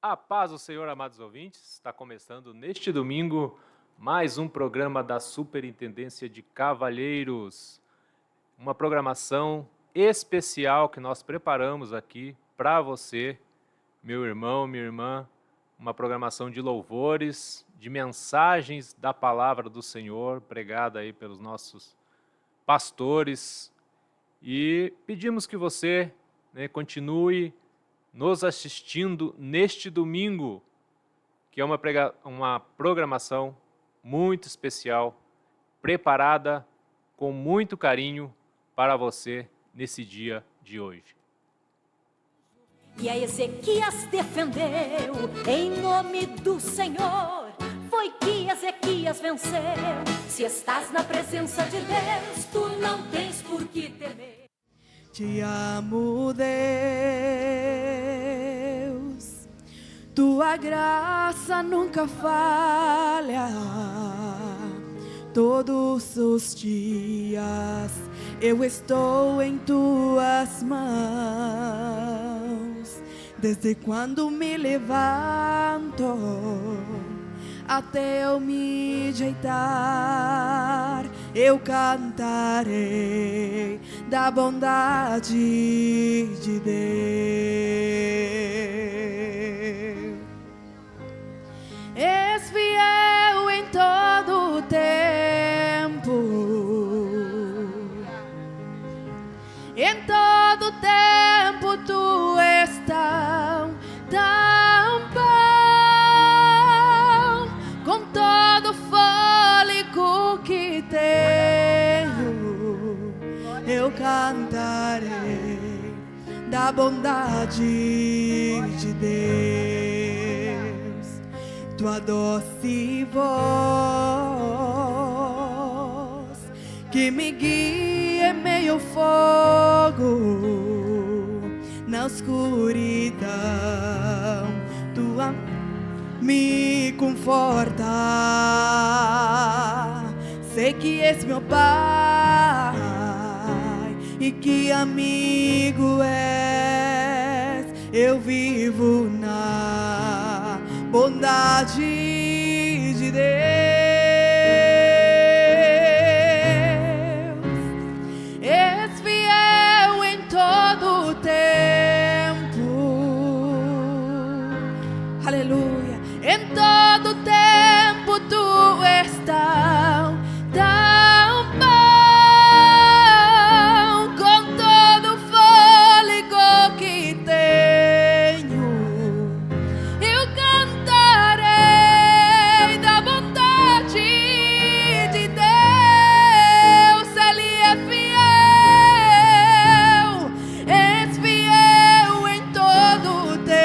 A paz do Senhor, amados ouvintes, está começando neste domingo mais um programa da Superintendência de Cavalheiros. Uma programação especial que nós preparamos aqui para você, meu irmão, minha irmã. Uma programação de louvores, de mensagens da palavra do Senhor, pregada aí pelos nossos pastores. E pedimos que você continue nos assistindo neste domingo, que é uma programação muito especial, preparada com muito carinho para você nesse dia de hoje. E a Ezequias defendeu em nome do Senhor. Foi que Ezequias venceu. Se estás na presença de Deus, tu não tens por que temer. Te amo, Deus, tua graça nunca falha. Todos os dias eu estou em tuas mãos. Desde quando me levanto até eu me deitar, eu cantarei da bondade de Deus. És fiel em todo o tempo, em todo o tempo tu és tão bom, com todo o fôlego que tenho, eu cantarei da bondade de Deus. Tua doce voz que me guia em meio ao fogo, na escuridão, tua me conforta. Sei que és meu Pai e que amigo és. Eu vivo na bondade de Deus. És fiel em todo o tempo. Aleluia. Em todo o tempo tu és tão bom, com todo o fôlego que tenho, eu cantarei da bondade de Deus. Ele é fiel, és fiel em todo o tempo.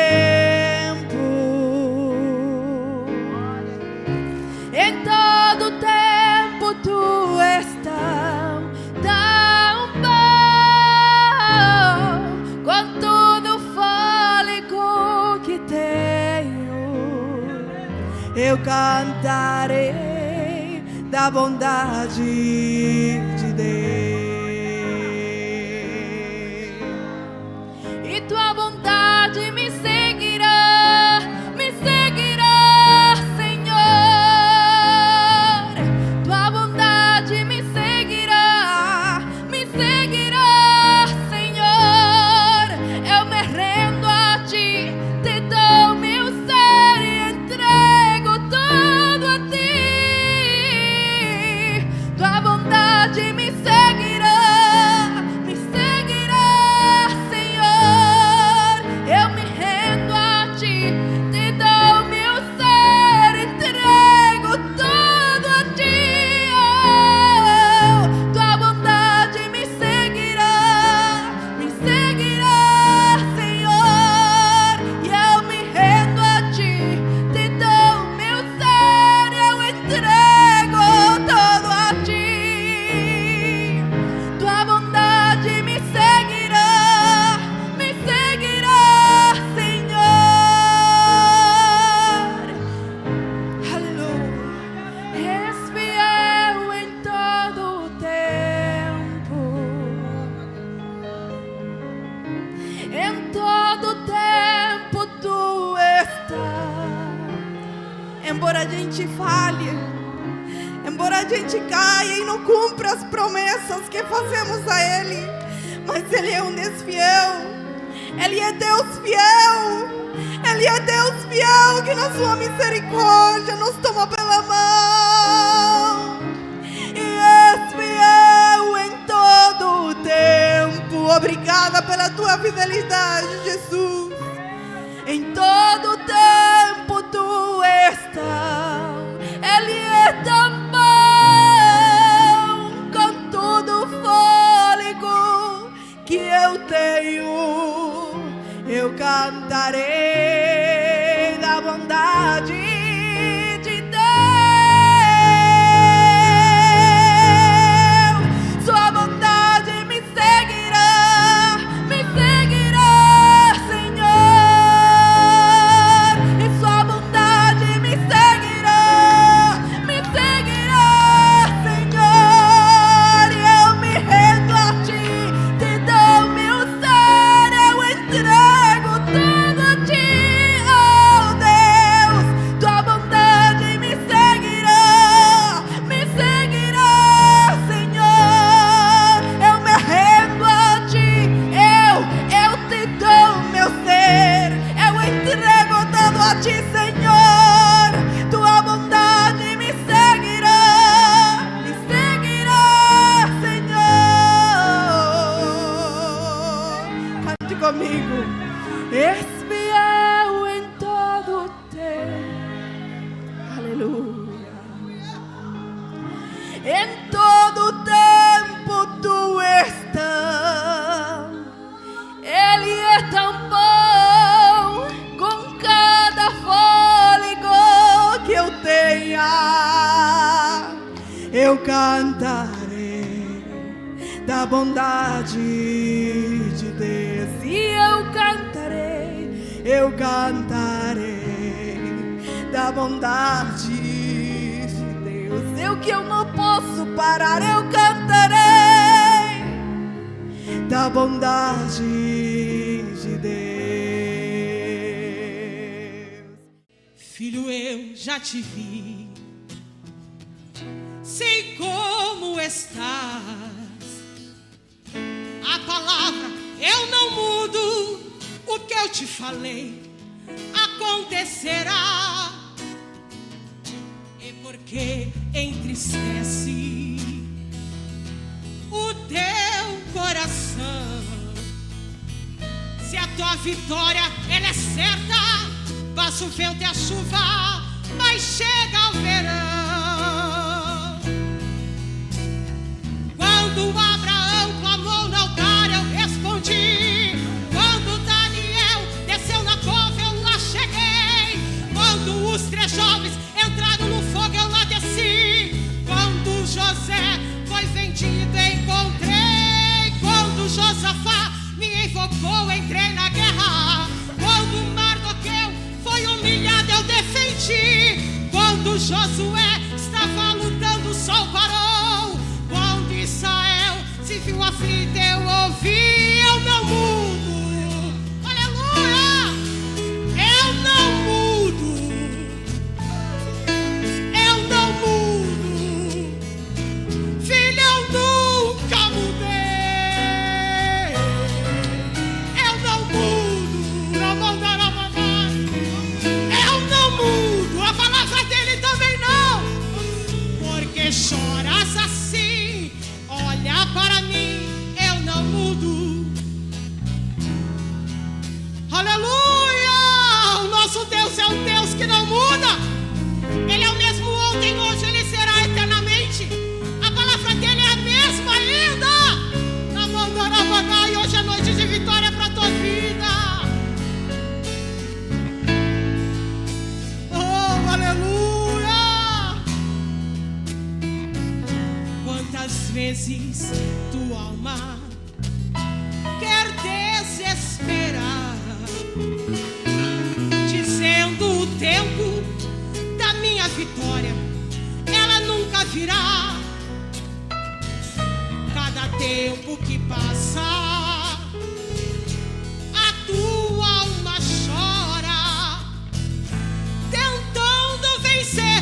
Em todo o tempo tu és tão bom, com todo o fôlego que tenho, eu cantarei da bondade de Deus. E tua bondade me seguirá, Senhor. Tua bondade me seguirá, Senhor. Eu me rendo a ti, te dou meu ser e entrego tudo a ti. Tua bondade me seguirá, Senhor. embora a gente falhe, embora a gente caia e não cumpra as promessas que fazemos a Ele, mas Ele é um Deus fiel. Ele é Deus fiel. Ele é Deus fiel que na sua misericórdia nos toma pela mão e é fiel em todo o tempo. Obrigada pela tua fidelidade, Jesus. Em todo o tempo tu estás. Ele é tão bom, com todo o fôlego que eu tenho. Eu cantarei da bondade de Deus. Sua bondade me seguirá, Senhor. E sua bondade me seguirá, Senhor. E eu me rendo a ti, te dou meu ser, eu entrego tudo a ti, oh Deus. Tua bondade me seguirá, Senhor. Eu me rendo a ti, eu te dou meu ser, eu entrego tudo a ti, Senhor. Tua bondade me seguirá, Senhor. Cante comigo. És fiel em todo o tempo. Aleluia. Em todo o tempo tu estás. Ele é tão bom, com cada fôlego que eu tenha. Eu cantarei da bondade de Deus. E eu cantarei da bondade de Deus. Eu não posso parar, eu cantarei da bondade de Deus. Filho, eu já te vi, sei como estás. A palavra eu não mudo, o que eu te falei acontecerá. E porque entristece o teu coração, se a tua vitória ela é certa, passa o vento e a chuva, mas chega o verão. Quando Abraão clamou no altar, eu respondi. Quando Daniel desceu na cova, eu lá cheguei. Quando os 3 jovens entraram no fogo, eu lá desci. Quando José foi vendido, encontrei. Quando Josafá me invocou, entrei na guerra. Quando Mardoqueu foi humilhado, eu defendi. Quando Josué estava lutando, o sol parou. Quando Israel se viu aflito, eu ouvi. Eu não mudo, aleluia. Eu não mudo, eu não mudo. Filho, eu nunca mudei. Eu não mudo, não mandará mandar. Eu não mudo, a palavra dele também não. Porque choras assim, olha para mim, eu não mudo. Aleluia! O nosso Deus é um Deus que não muda. Ele é o mesmo ontem, hoje, ele será eternamente. A palavra dele é a mesma ainda. Na mão do Arabaná, e hoje é noite de vitória para a tua vida. Oh, aleluia! Quantas vezes tua alma quer desesperar, dizendo o tempo da minha vitória ela nunca virá. Cada tempo que passa, a tua alma chora, tentando vencer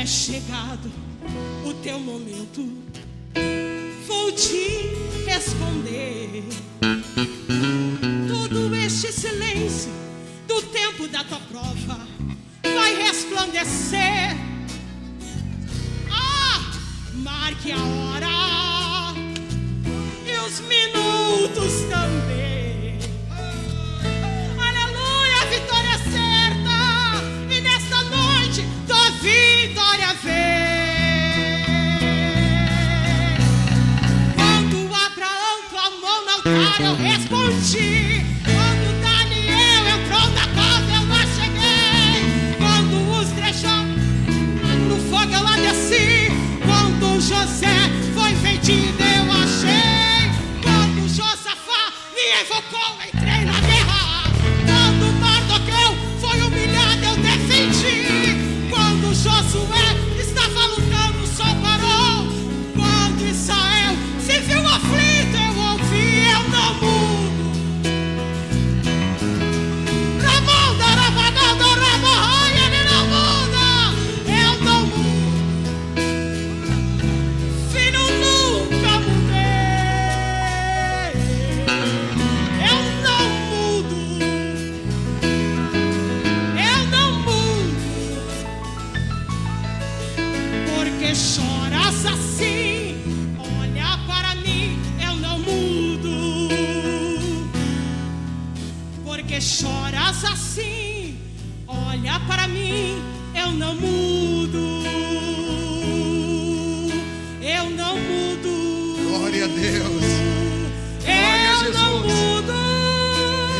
chegado o teu momento, vou te responder. Todo este silêncio do tempo da tua prova vai resplandecer. Marque a hora e os minutos também. Aleluia, a vitória é certa, e nesta noite tua vitória vem. Quando Abraão clamou no altar, eu respondi. Quando Daniel entrou na casa, eu lá cheguei. Quando os trechou no fogo, eu lá desci. Quando José foi vendido, eu achei. Quando Josafá me invocou, entrei na guerra. Quando Mardoqueu foi humilhado, eu defendi. Quando Josué estava lutando, o sol parou. Quando Israel se viu aflito, eu ouvi, eu não mudo. Ele não muda, eu não mudo. Filho, nunca mudei, eu não mudo, eu não mudo. Porque choras assim, olha para mim, eu não mudo. Porque choras assim, olha para mim, eu não mudo. Eu não mudo. Glória a Deus. Glória a Jesus. Não mudo.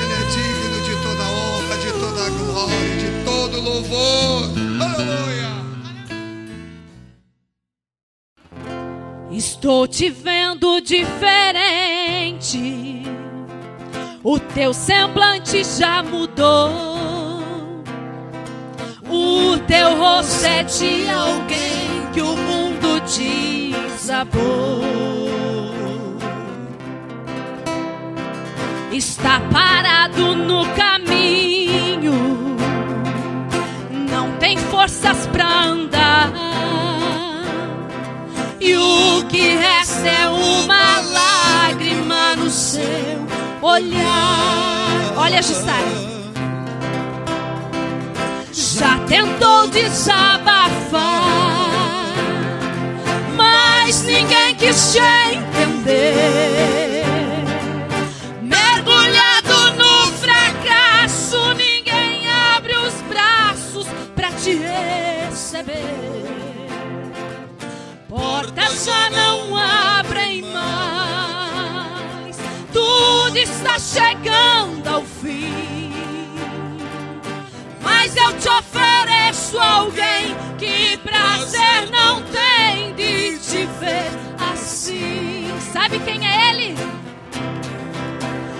Ele é digno de toda honra, de toda glória, de todo louvor. Aleluia. Estou te vendo diferente. O teu semblante já mudou. O teu rosto é de alguém que o mundo desabou. Está parado no caminho, não tem forças pra andar, e o que resta é uma lágrima no seu olhar. Olha, Jussara, já tentou desabafar, mas ninguém quis te entender. Mergulhado no fracasso, ninguém abre os braços pra te receber. Portas já não abrem mais, tudo está chegando ao fim. Mas eu te ofereço alguém que prazer não tem de te ver assim. Sabe quem é ele?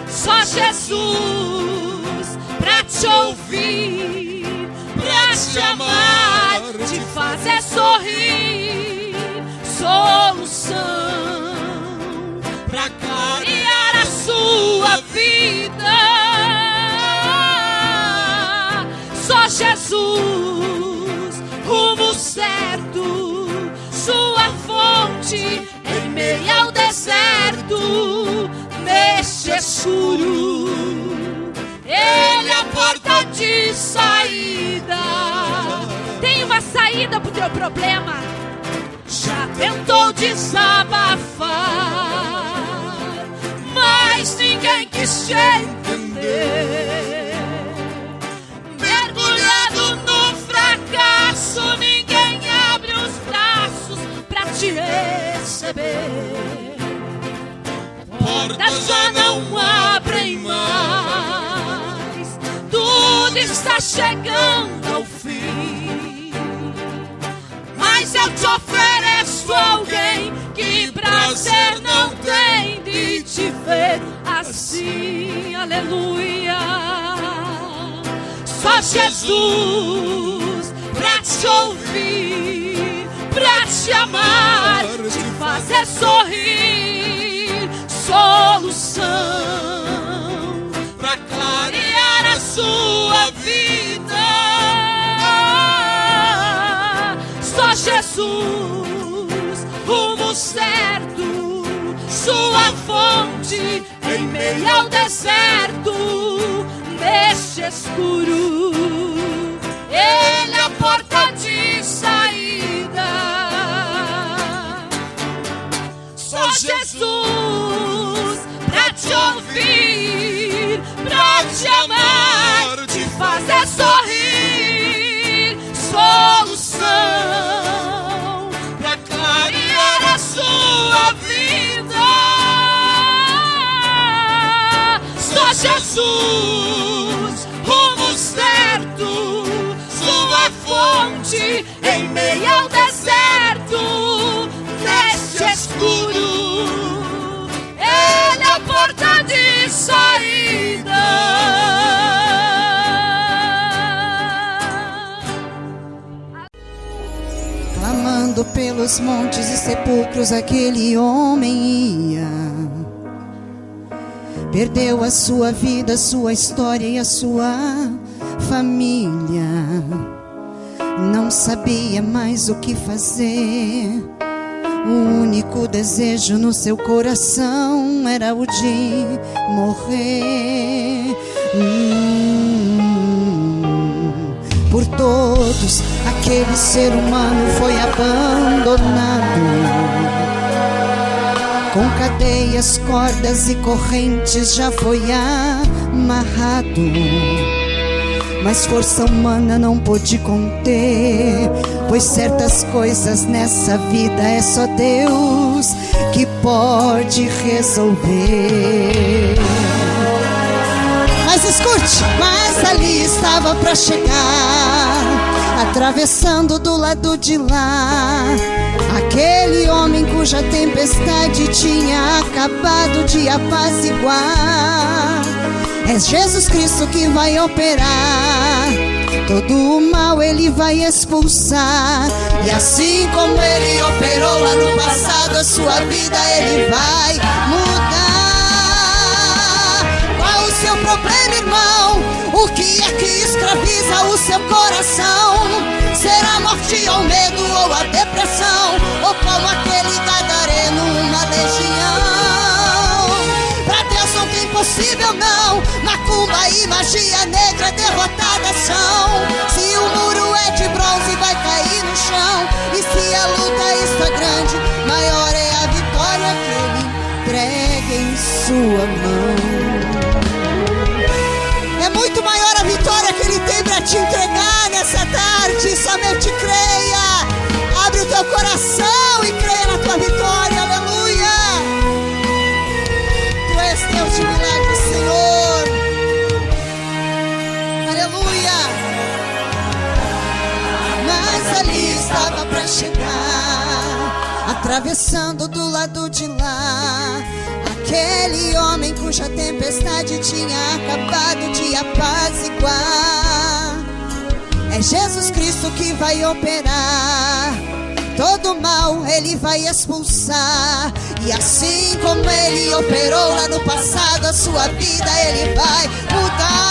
Só Jesus, pra te ouvir, pra te amar, te fazer sorrir. Solução pra clarear a sua vida. Só Jesus, rumo certo, sua fonte em meio ao deserto. Neste escuro, ele é a porta de saída. Tem uma saída pro teu problema. Já tentou desabafar, mas ninguém quis te entender. Mergulhado no fracasso, ninguém abre os braços pra te receber. Portas já não abrem mais, tudo está chegando ao fim. Mas eu te ofereço alguém que prazer não tem de te ver assim. Aleluia. Só Jesus pra te ouvir, pra te amar, te fazer sorrir. Solução pra clarear a sua vida. Só Jesus, rumo certo, sua fonte em meio ao deserto, neste escuro, Ele é a porta de saída. Só Jesus pra te ouvir, pra te amar, te fazer sorrir, solução pra clarear a sua vida. Só Jesus, rumo certo, sua fonte em meio ao deserto, neste escuro, Ele é a porta de saída. Clamando pelos montes e sepulcros, aquele homem ia. Perdeu a sua vida, a sua história e a sua família. Não sabia mais o que fazer. O único desejo no seu coração era o de morrer. Por todos, aquele ser humano foi abandonado, com cadeias, cordas e correntes já foi amarrado. Mas força humana não pôde conter, pois certas coisas nessa vida é só Deus que pode resolver. Mas escute, mas ali estava pra chegar, atravessando do lado de lá, aquele homem cuja tempestade tinha acabado de apaziguar. É Jesus Cristo que vai operar, todo o mal Ele vai expulsar. E assim como Ele operou lá no passado, a sua vida Ele vai mudar. Qual o seu problema, irmão? O que é que escraviza o seu coração? Será a morte ou o medo ou a depressão? Ou como aquele gadareno, uma legião? Pra Deus não tem impossível não, macumba e magia negra derrotadas são. Se o muro é de bronze vai cair no chão, e se a luta está grande, maior é a vitória que Ele entrega em sua mão. É muito maior a vitória que Ele tem para te entregar nessa tarde. Somente creia, abre o teu coração e creia na tua vitória. Aleluia. Tu és Deus de milagres, Senhor. Aleluia. Mas ali estava para chegar, atravessando do lado de lá, aquele homem cuja tempestade tinha acabado de apaziguar. É Jesus Cristo que vai operar, todo mal Ele vai expulsar. E assim como Ele operou lá no passado, a sua vida Ele vai mudar.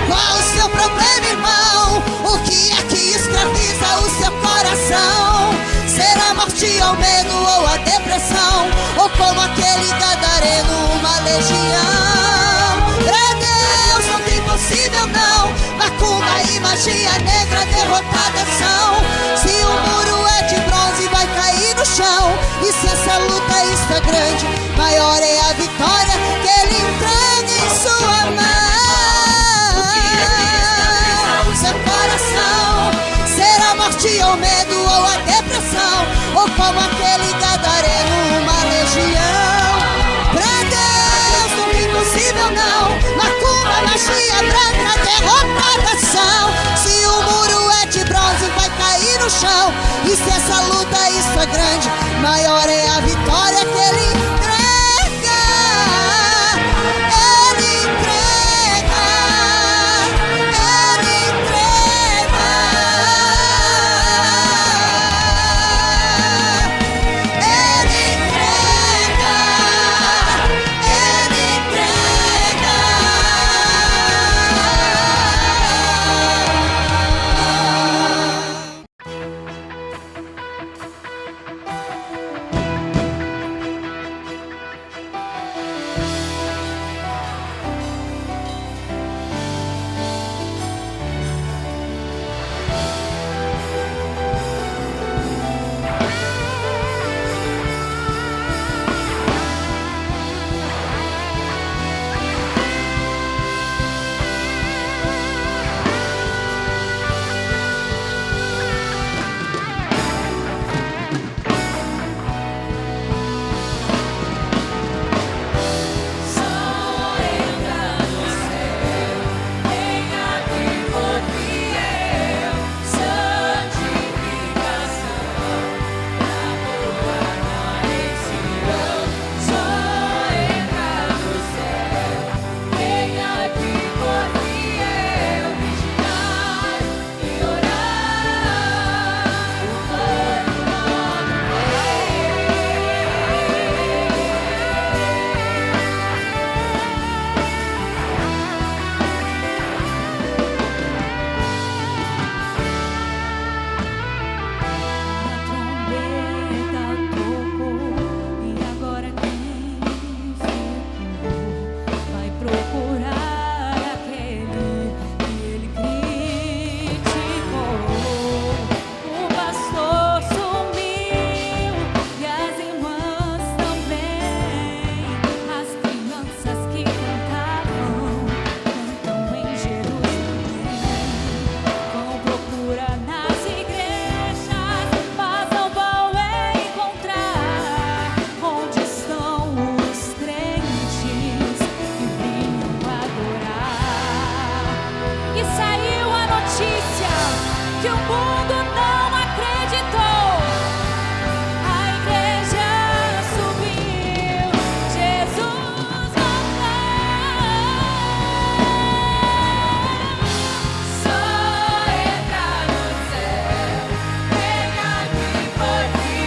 Qual o seu problema, irmão? O que é que escraviza o seu coração? Será a morte ou o medo ou a depressão? Ou como aquele gadareno, uma legião? Pra Deus não tem impossível não, macumba e magia negra derrotadas são. Se o muro é de bronze vai cair no chão, e se essa luta está grande, maior é a vitória que Ele entrega em sua mão. O seu coração será a morte ou o medo ou a depressão? Ou como aquele gadareno, uma legião? Pra Deus não tem impossível e saiu a notícia que o mundo não acreditou. A igreja subiu, Jesus voltou. Só entrar no céu, vem aqui porque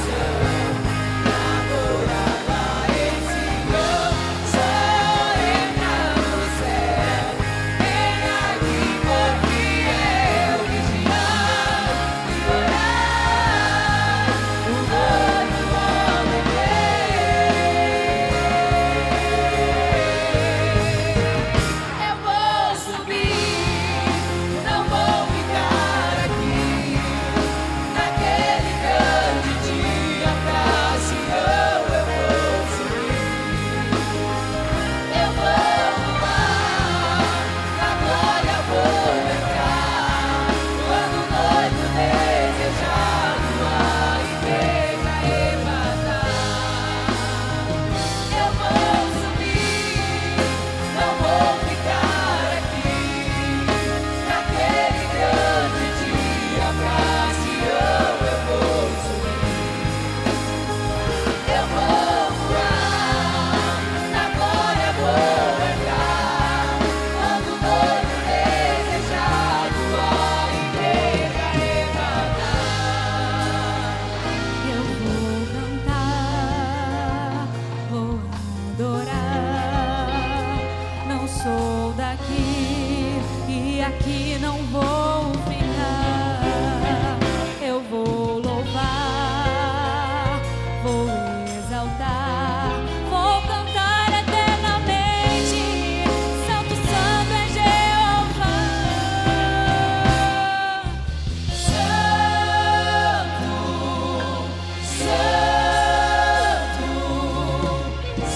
santificação, amor, amar ensinou. Só entrar no céu, vem aqui porque vigiar e orar, o noivo homem eu vou subir, não vou ficar aqui. Naquele grande dia pra Sião eu vou subir. Eu vou voar, na glória vou entrar. Quando o noivo desejado a igreja arrebatar. Eu vou subir, não vou ficar aqui. Naquele grande dia pra Sião eu vou subir. Eu vou voar, na glória vou entrar. Quando o noivo desejado a igreja arrebatar. Eu vou cantar, vou adorar. Não sou daqui e aqui não vou ficar. Eu vou louvar, vou exaltar, vou cantar eternamente. Santo, Santo é Jeová. Santo, Santo,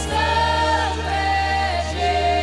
Santo é Jeová.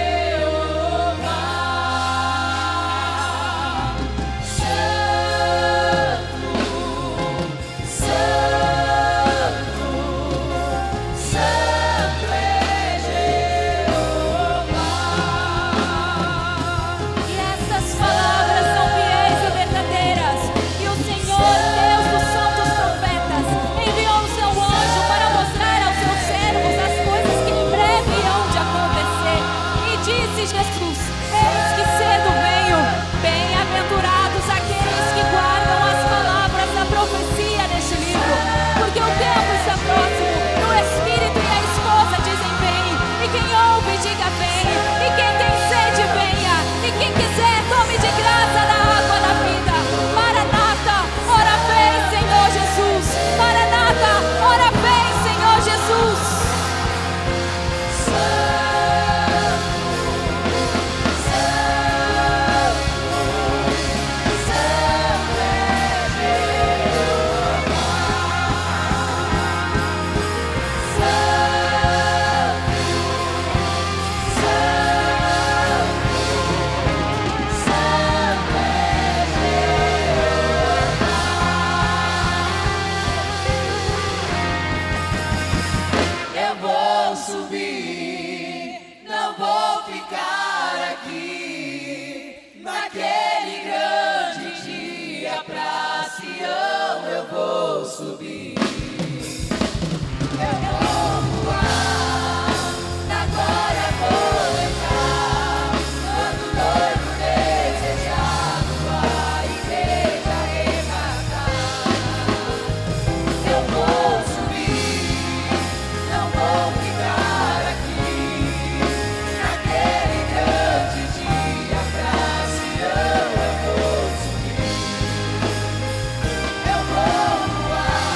Eu vou voar.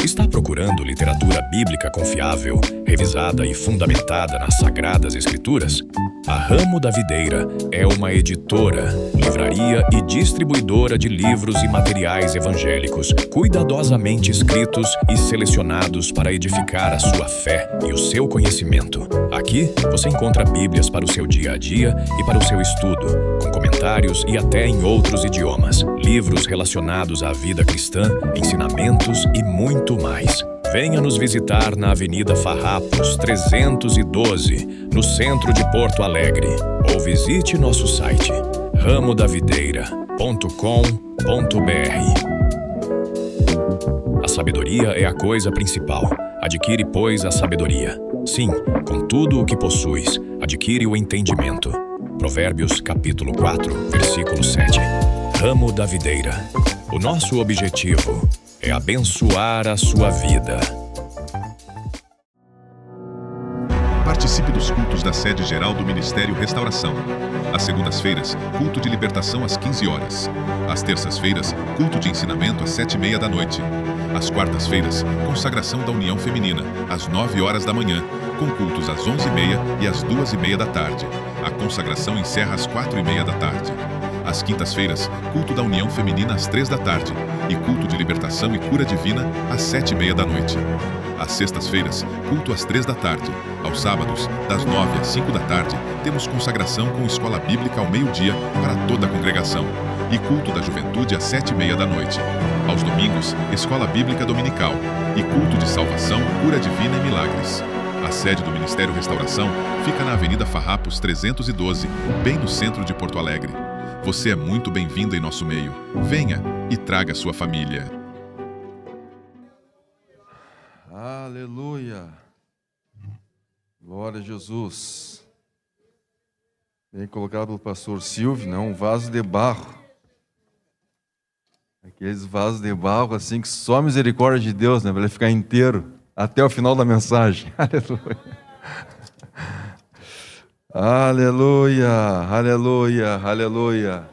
Está procurando literatura bíblica confiável, revisada e fundamentada nas Sagradas Escrituras? A Ramo da Videira é uma editora, livraria e distribuidora de livros e materiais evangélicos, cuidadosamente escritos e selecionados para edificar a sua fé e o seu conhecimento. Aqui você encontra Bíblias para o seu dia a dia e para o seu estudo, com comentários e até em outros idiomas, livros relacionados à vida cristã, ensinamentos e muito mais. Venha nos visitar na Avenida Farrapos 312, no centro de Porto Alegre, ou visite nosso site ramodavideira.com.br. A sabedoria é a coisa principal. Adquire, pois, a sabedoria. Sim, com tudo o que possuis, adquire o entendimento. Provérbios capítulo 4, versículo 7. Ramo da Videira. O nosso objetivo é abençoar a sua vida. Participe dos cultos da sede geral do Ministério Restauração. Às segundas-feiras, culto de libertação às 15 horas. Às terças-feiras, culto de ensinamento às 7h30 da noite. Às quartas-feiras, consagração da União Feminina, às 9 horas da manhã, com cultos às 11h30 e às 2h30 da tarde. A consagração encerra às 4h30 da tarde. Às quintas-feiras, culto da União Feminina às 3 da tarde e culto de libertação e cura divina às 7h30 da noite. Às sextas-feiras, culto às 3 da tarde. Aos sábados, das 9 às 5 da tarde, temos consagração com escola bíblica ao meio-dia para toda a congregação e culto da juventude às 7h30 da noite. Aos domingos, escola bíblica dominical e culto de salvação, cura divina e milagres. A sede do Ministério Restauração fica na Avenida Farrapos 312, bem no centro de Porto Alegre. Você é muito bem-vindo em nosso meio. Venha e traga sua família. Aleluia. Glória a Jesus. Bem colocado pelo pastor Silvio, né? Um vaso de barro. Aqueles vasos de barro assim que só a misericórdia de Deus, né? Para ele ficar inteiro até o final da mensagem. Aleluia. Aleluia, aleluia, aleluia.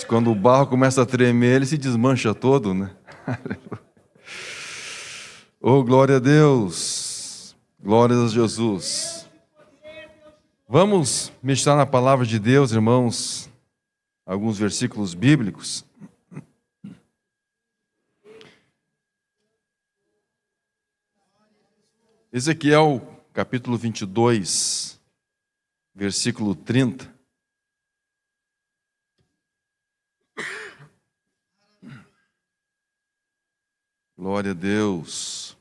Quando o barro começa a tremer, ele se desmancha todo, né? Oh, glória a Deus. Glórias a Jesus. Vamos meditar na palavra de Deus, irmãos, alguns versículos bíblicos. Ezequiel, capítulo 22, versículo 30. Glória a Deus.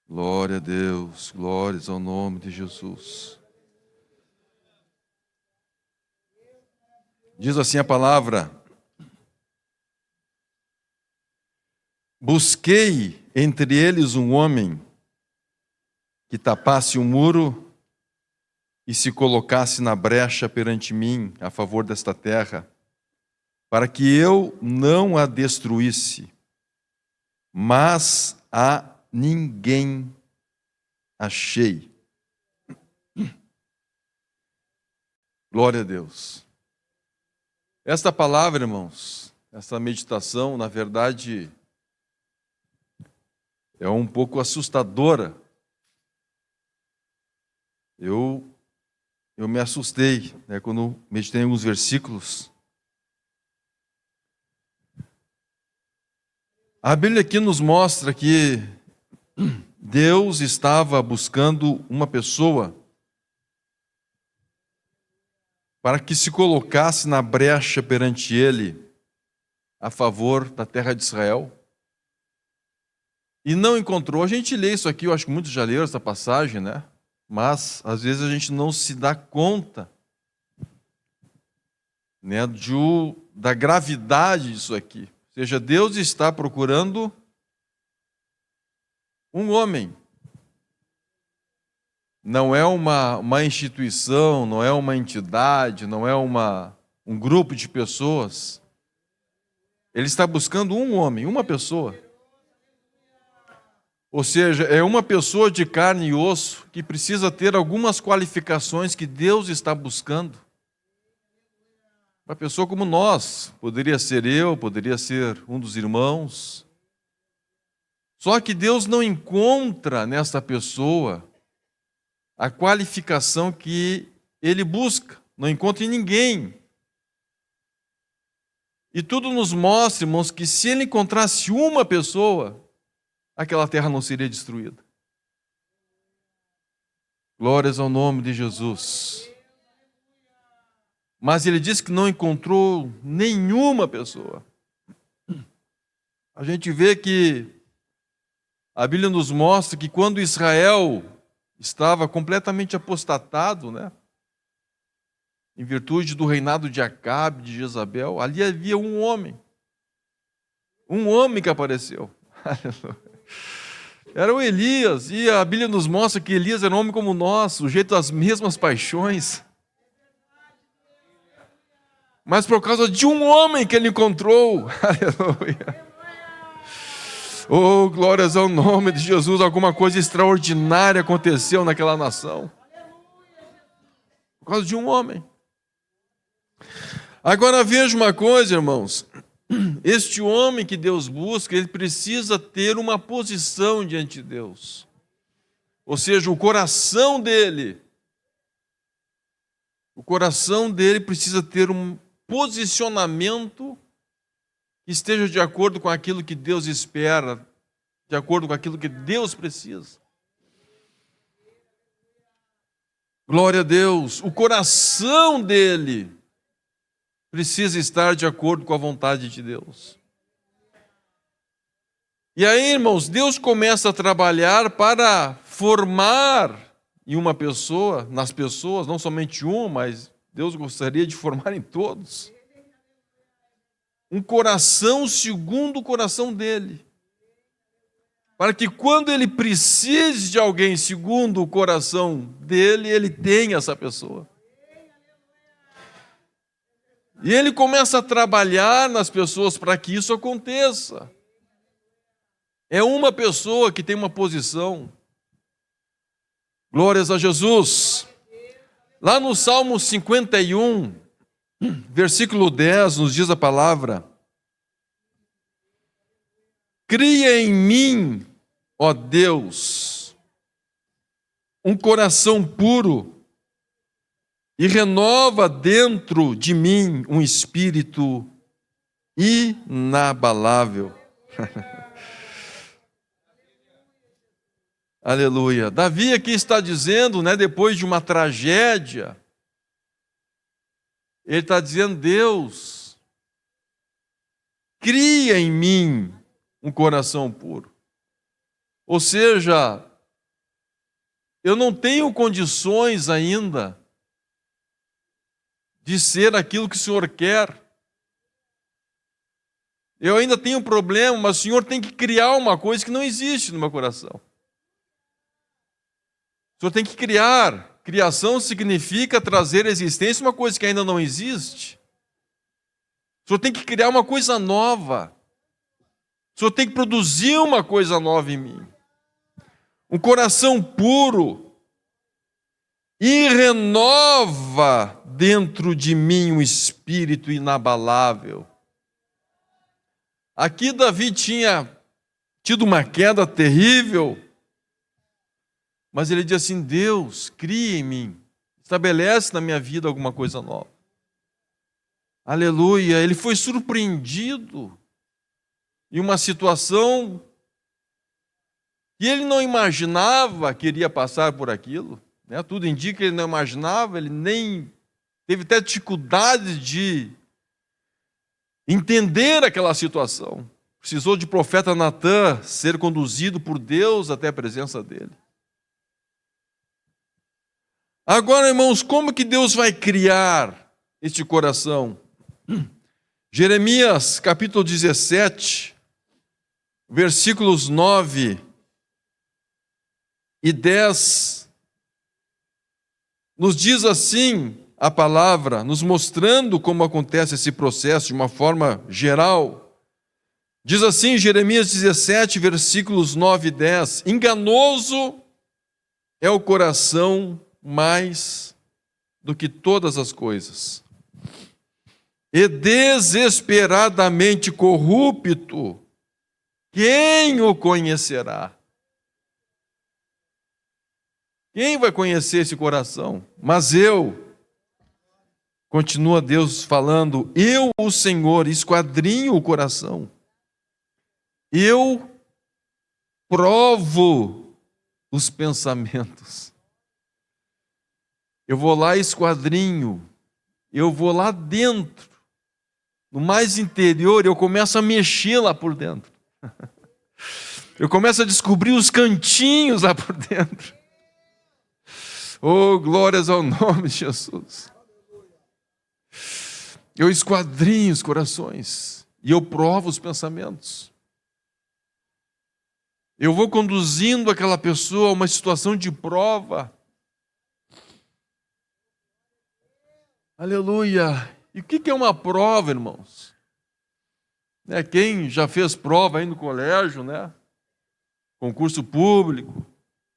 Glória a Deus. Glórias ao nome de Jesus. Diz assim a palavra: busquei entre eles um homem que tapasse o muro e se colocasse na brecha perante mim a favor desta terra, para que eu não a destruísse, mas a ninguém achei. Glória a Deus. Esta palavra, irmãos, essa meditação, na verdade, é um pouco assustadora. Eu me assustei, né, quando meditei em alguns versículos. A Bíblia aqui nos mostra que Deus estava buscando uma pessoa para que se colocasse na brecha perante Ele a favor da terra de Israel. E não encontrou. A gente lê isso aqui, eu acho que muitos já leram essa passagem, né? Mas às vezes a gente não se dá conta, né, da gravidade disso aqui. Ou seja, Deus está procurando um homem. Não é uma instituição, não é uma entidade, não é um grupo de pessoas. Ele está buscando um homem, uma pessoa. Ou seja, é uma pessoa de carne e osso que precisa ter algumas qualificações que Deus está buscando. Uma pessoa como nós, poderia ser eu, poderia ser um dos irmãos, Só que Deus não encontra nessa pessoa a qualificação que ele busca, não encontra em ninguém. E tudo nos mostra, irmãos, que se ele encontrasse uma pessoa, aquela terra não seria destruída. Glórias ao nome de Jesus. Mas ele disse que não encontrou nenhuma pessoa. A gente vê que a Bíblia nos mostra que quando Israel estava completamente apostatado, né, em virtude do reinado de Acabe, de Jezabel, ali havia um homem que apareceu. Era o Elias, e a Bíblia nos mostra que Elias era um homem como nós, sujeito às mesmas paixões. Mas por causa de um homem que ele encontrou, aleluia. Oh, glórias ao nome de Jesus, alguma coisa extraordinária aconteceu naquela nação. Por causa de um homem. Agora veja uma coisa, irmãos. Este homem que Deus busca, ele precisa ter uma posição diante de Deus. Ou seja, o coração dele precisa ter um posicionamento que esteja de acordo com aquilo que Deus espera, de acordo com aquilo que Deus precisa. Glória a Deus. O coração dele precisa estar de acordo com a vontade de Deus. E aí, irmãos, Deus começa a trabalhar para formar em uma pessoa, nas pessoas, não somente uma, mas Deus gostaria de formar em todos, um coração segundo o coração dele. Para que quando ele precise de alguém segundo o coração dele, ele tenha essa pessoa. E ele começa a trabalhar nas pessoas para que isso aconteça. É uma pessoa que tem uma posição. Glórias a Jesus. Lá no Salmo 51, versículo 10, nos diz a palavra: cria em mim, ó Deus, um coração puro, e renova dentro de mim um espírito inabalável. Aleluia. Davi aqui está dizendo, né, depois de uma tragédia, ele está dizendo: Deus, cria em mim um coração puro. Ou seja, eu não tenho condições ainda de ser aquilo que o Senhor quer. Eu ainda tenho um problema, mas o Senhor tem que criar uma coisa que não existe no meu coração. O Senhor tem que criar. Criação significa trazer à existência uma coisa que ainda não existe. O Senhor tem que criar uma coisa nova. O Senhor tem que produzir uma coisa nova em mim. Um coração puro. E renova dentro de mim um espírito inabalável. Aqui Davi tinha tido uma queda terrível, mas ele diz assim: Deus, cria em mim, estabelece na minha vida alguma coisa nova. Aleluia. Ele foi surpreendido em uma situação que ele não imaginava que iria passar por aquilo. Né? Tudo indica que ele não imaginava, ele nem teve até dificuldade de entender aquela situação. Precisou de profeta Natã ser conduzido por Deus até a presença dele. Agora, irmãos, como que Deus vai criar este coração? Jeremias, capítulo 17, versículos 9 e 10, nos diz assim a palavra, nos mostrando como acontece esse processo de uma forma geral. Diz assim, Jeremias 17, versículos 9 e 10: enganoso é o coração mais do que todas as coisas, e desesperadamente corrupto, quem o conhecerá? Quem vai conhecer esse coração? Mas continua Deus falando, eu, o Senhor, esquadrinho o coração. Eu provo os pensamentos. Eu vou lá e esquadrinho. Eu vou lá dentro. No mais interior, eu começo a mexer lá por dentro. Eu começo a descobrir os cantinhos lá por dentro. Oh, glórias ao nome de Jesus. Eu esquadrinho os corações e eu provo os pensamentos. Eu vou conduzindo aquela pessoa a uma situação de prova. Aleluia! E o que é uma prova, irmãos? Quem já fez prova aí no colégio, né? Concurso público,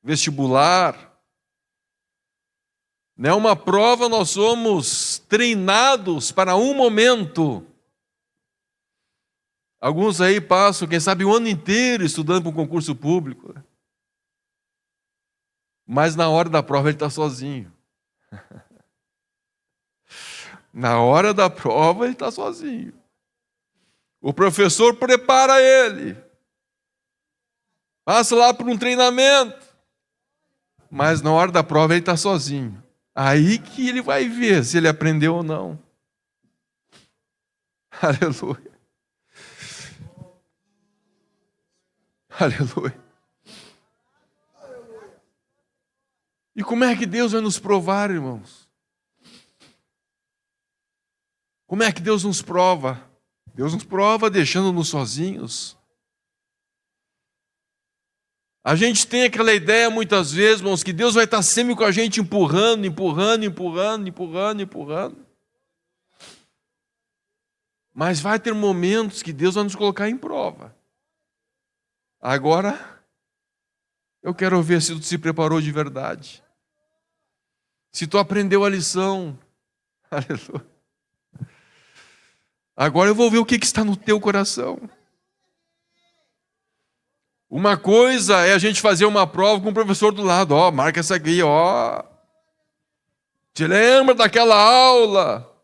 vestibular. Uma prova, nós somos treinados para um momento. Alguns aí passam, quem sabe, o ano inteiro estudando para um concurso público. Mas na hora da prova ele está sozinho. Na hora da prova ele está sozinho. O professor prepara ele. Passa lá por um treinamento. Mas na hora da prova ele está sozinho. Aí que ele vai ver se ele aprendeu ou não. Aleluia. Aleluia. E como é que Deus vai nos provar, irmãos? Como é que Deus nos prova? Deus nos prova deixando-nos sozinhos. A gente tem aquela ideia muitas vezes, irmãos, que Deus vai estar sempre com a gente empurrando. Mas vai ter momentos que Deus vai nos colocar em prova. Agora, eu quero ver se tu se preparou de verdade. Se tu aprendeu a lição. Aleluia. Agora eu vou ver o que está no teu coração. Uma coisa é a gente fazer uma prova com o professor do lado. Marca essa aqui, Te lembra daquela aula?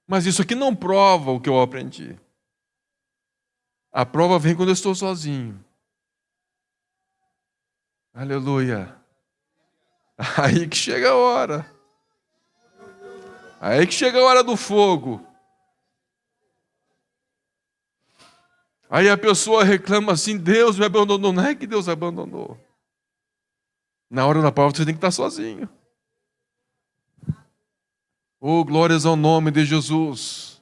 Mas isso aqui não prova o que eu aprendi. A prova vem quando eu estou sozinho. Aleluia. Aí que chega a hora. Aí que chega a hora do fogo. Aí a pessoa reclama assim, Deus me abandonou. Não é que Deus abandonou. Na hora da prova você tem que estar sozinho. Oh, glórias ao nome de Jesus.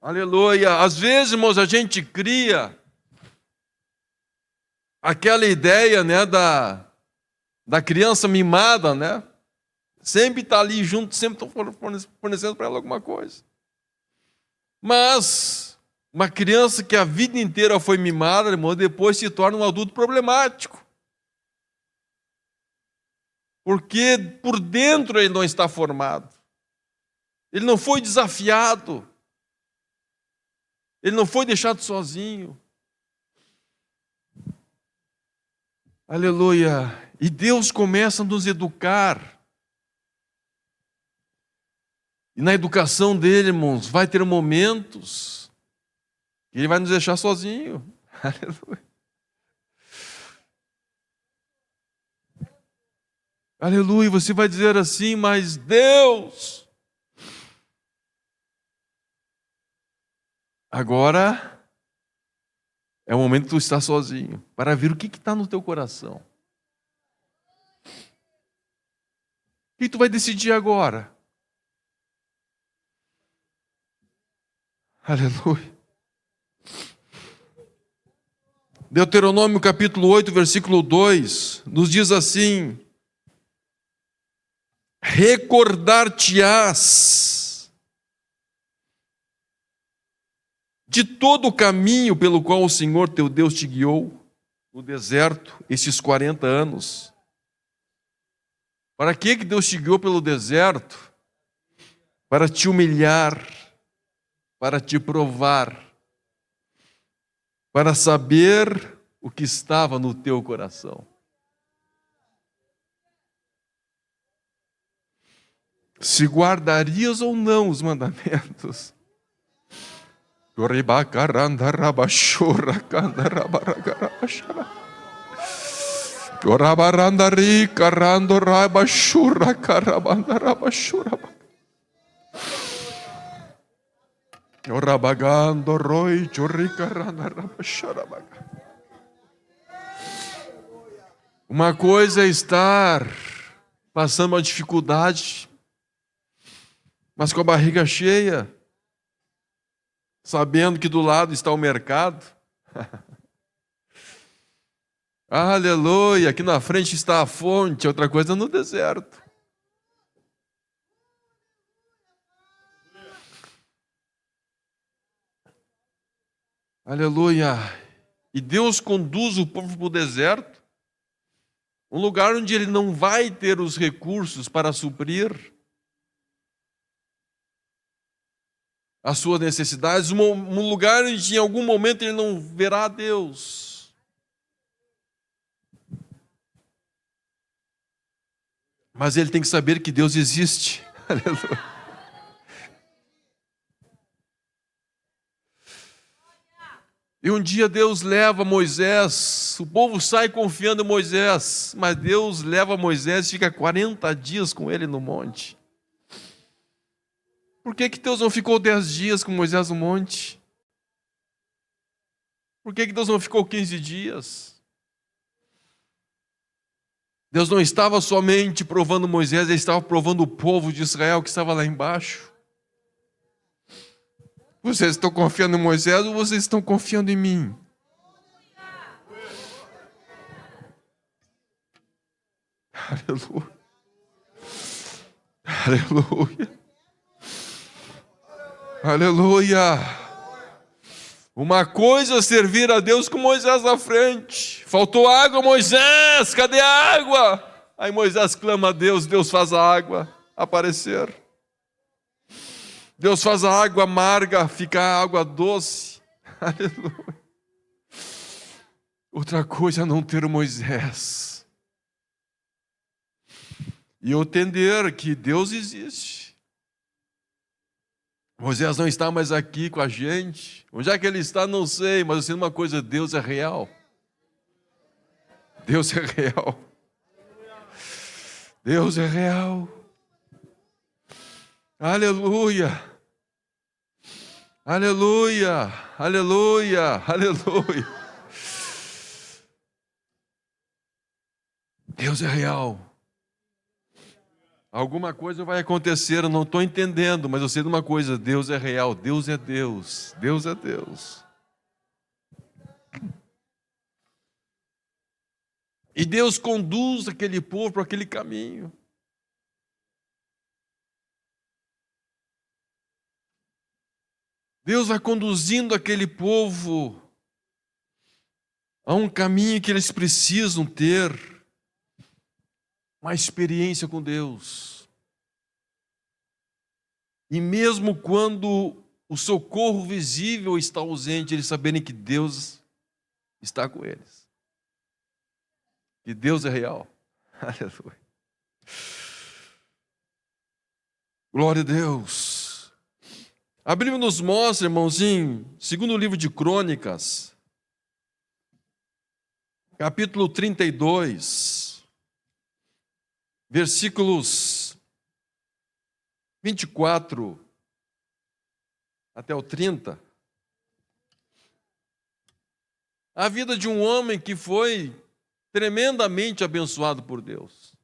Aleluia. Às vezes, irmãos, a gente cria aquela ideia, da criança mimada, Sempre está ali junto, sempre estão fornecendo para ela alguma coisa. Mas uma criança que a vida inteira foi mimada, irmão, depois se torna um adulto problemático. Porque por dentro ele não está formado. Ele não foi desafiado. Ele não foi deixado sozinho. Aleluia. E Deus começa a nos educar. E na educação dele, irmãos, vai ter momentos que ele vai nos deixar sozinho. Aleluia. Aleluia. Você vai dizer assim, mas Deus, agora é o momento que tu está sozinho, para ver o que está no teu coração. O que tu vai decidir agora? Aleluia. Deuteronômio capítulo 8, versículo 2, nos diz assim: recordar-te-ás de todo o caminho pelo qual o Senhor teu Deus te guiou no deserto esses 40 anos. Para que Deus te guiou pelo deserto? Para te humilhar, para te provar. para saber o que estava no teu coração. Se guardarias ou não os mandamentos. Uma coisa é estar passando uma dificuldade, mas com a barriga cheia, sabendo que do lado está o mercado. Aleluia, aqui na frente está a fonte, outra coisa no deserto. Aleluia. E Deus conduz o povo para o deserto, um lugar onde ele não vai ter os recursos para suprir as suas necessidades, um lugar onde em algum momento ele não verá Deus. Mas ele tem que saber que Deus existe. Aleluia. E um dia Deus leva Moisés, o povo sai confiando em Moisés, mas Deus leva Moisés e fica 40 dias com ele no monte. Por que Deus não ficou 10 dias com Moisés no monte? Por que Deus não ficou 15 dias? Deus não estava somente provando Moisés, ele estava provando o povo de Israel que estava lá embaixo. Vocês estão confiando em Moisés ou vocês estão confiando em mim? Aleluia. Aleluia. Aleluia. Uma coisa é servir a Deus com Moisés na frente. Faltou água, Moisés, cadê a água? Aí Moisés clama a Deus, Deus faz a água aparecer. Deus faz a água amarga ficar água doce. Aleluia. Outra coisa é não ter Moisés. E eu entender que Deus existe. Moisés não está mais aqui com a gente. Onde é que ele está, não sei, mas eu sei uma coisa, Deus é real. Deus é real. Deus é real. Aleluia. Aleluia. Aleluia. Aleluia. Deus é real. Alguma coisa vai acontecer, eu não estou entendendo, mas eu sei de uma coisa, Deus é real, Deus é Deus, Deus é Deus. E Deus conduz aquele povo para aquele caminho. Deus vai conduzindo aquele povo a um caminho que eles precisam ter uma experiência com Deus. E mesmo quando o socorro visível está ausente, eles saberem que Deus está com eles. Que Deus é real. Aleluia. Glória a Deus. A Bíblia nos mostra, irmãozinho, segundo o livro de Crônicas, capítulo 32, versículos 24 até o 30. A vida de um homem que foi tremendamente abençoado por Deus.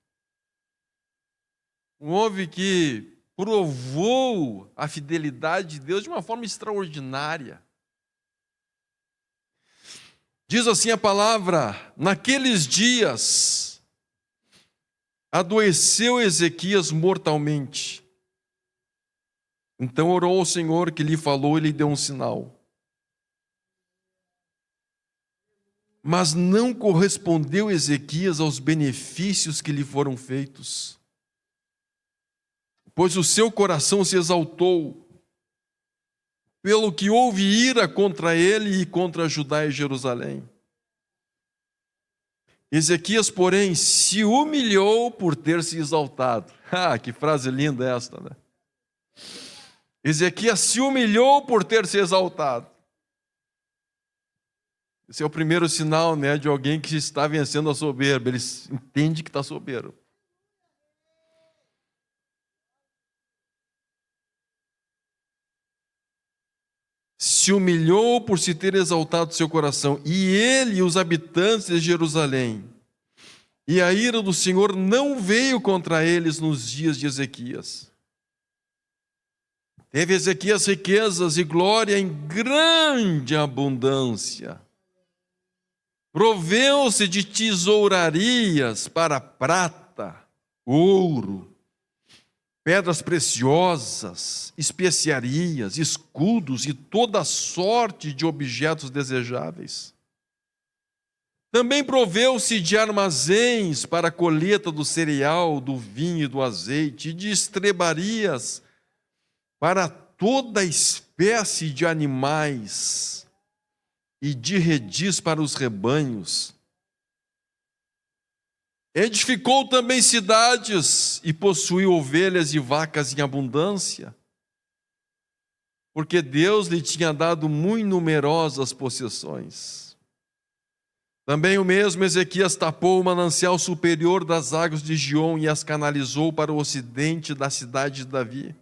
Um homem que provou a fidelidade de Deus de uma forma extraordinária. Diz assim a palavra: naqueles dias adoeceu Ezequias mortalmente. Então orou ao Senhor, que lhe falou e lhe deu um sinal. Mas não correspondeu Ezequias aos benefícios que lhe foram feitos, pois o seu coração se exaltou, pelo que houve ira contra ele e contra Judá e Jerusalém. Ezequias, porém, se humilhou por ter se exaltado. Ah, que frase linda esta, né? Ezequias se humilhou por ter se exaltado. Esse é o primeiro sinal, né, de alguém que está vencendo a soberba. Ele entende que está soberbo. Se humilhou por se ter exaltado seu coração, e ele e os habitantes de Jerusalém. E a ira do Senhor não veio contra eles nos dias de Ezequias. Teve Ezequias riquezas e glória em grande abundância. Proveu-se de tesourarias para prata, ouro, pedras preciosas, especiarias, escudos e toda sorte de objetos desejáveis. Também proveu-se de armazéns para a colheita do cereal, do vinho e do azeite, e de estrebarias para toda espécie de animais, e de redis para os rebanhos. Edificou também cidades e possuiu ovelhas e vacas em abundância, porque Deus lhe tinha dado muito numerosas possessões. Também o mesmo Ezequias tapou o manancial superior das águas de Giom e as canalizou para o ocidente da cidade de Davi.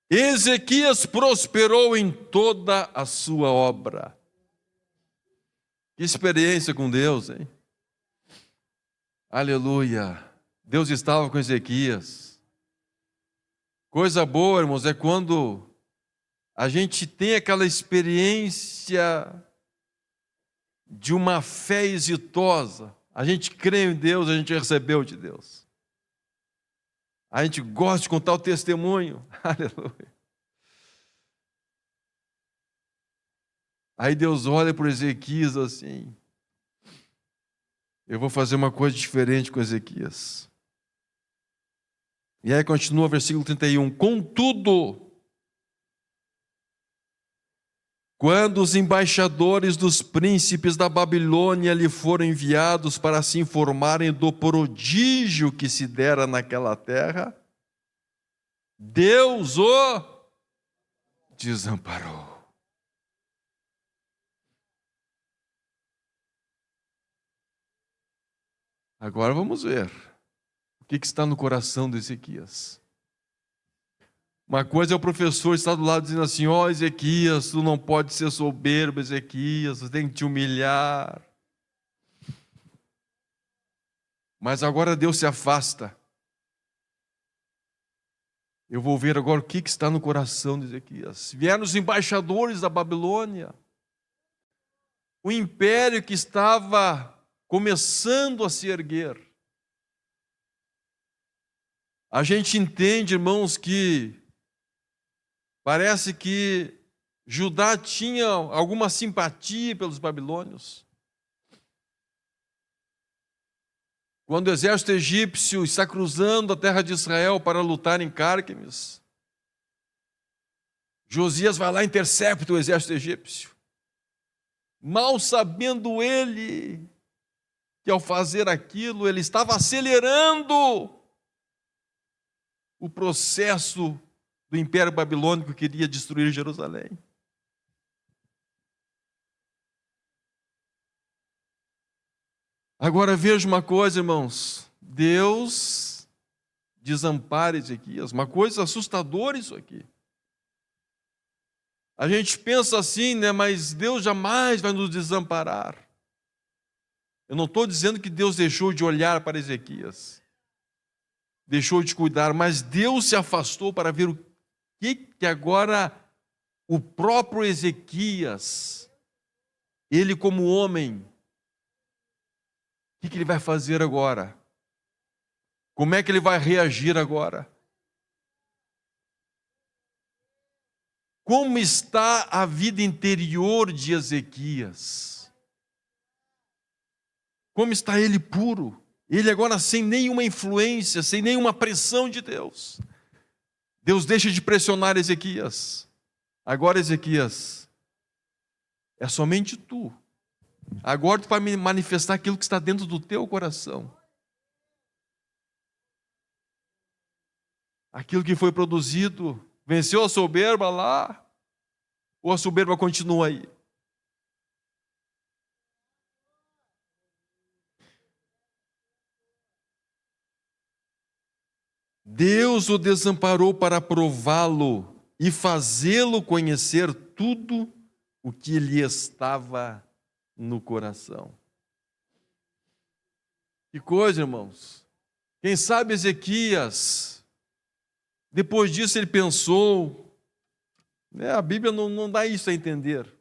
Ezequias prosperou em toda a sua obra. Que experiência com Deus, hein? Aleluia! Deus estava com Ezequias. Coisa boa, irmãos, é quando a gente tem aquela experiência de uma fé exitosa. A gente crê em Deus, a gente recebeu de Deus. A gente gosta de contar o testemunho. Aleluia. Aí Deus olha para Ezequias assim: eu vou fazer uma coisa diferente com Ezequias. E aí continua o versículo 31. Contudo, quando os embaixadores dos príncipes da Babilônia lhe foram enviados para se informarem do prodígio que se dera naquela terra, Deus o desamparou. Agora vamos ver o que está no coração de Ezequias. Uma coisa é o professor estar do lado dizendo assim: ó, Ezequias, tu não pode ser soberbo, Ezequias, tu tem que te humilhar. Mas agora Deus se afasta. Eu vou ver agora o que está no coração de Ezequias. Vieram os embaixadores da Babilônia. O império que estava começando a se erguer. A gente entende, irmãos, que parece que Judá tinha alguma simpatia pelos babilônios. Quando o exército egípcio está cruzando a terra de Israel para lutar em Cárquemes, Josias vai lá e intercepta o exército egípcio. Mal sabendo ele que ao fazer aquilo, ele estava acelerando o processo do Império Babilônico que queria destruir Jerusalém. Agora veja uma coisa, irmãos. Deus desampara Ezequias. Uma coisa assustadora isso aqui. A gente pensa assim, né? Mas Deus jamais vai nos desamparar. Eu não estou dizendo que Deus deixou de olhar para Ezequias. Deixou de cuidar, mas Deus se afastou para ver o que agora o próprio Ezequias, ele como homem, o que ele vai fazer agora? Como é que ele vai reagir agora? Como está a vida interior de Ezequias? Como está ele puro? Ele agora sem nenhuma influência, sem nenhuma pressão de Deus. Deus deixa de pressionar Ezequias. Agora, Ezequias, é somente tu. Agora tu vai me manifestar aquilo que está dentro do teu coração. Aquilo que foi produzido, venceu a soberba lá, ou a soberba continua aí? Deus o desamparou para prová-lo e fazê-lo conhecer tudo o que lhe estava no coração. Que coisa, irmãos. Quem sabe Ezequias, depois disso ele pensou, a Bíblia não dá isso a entender.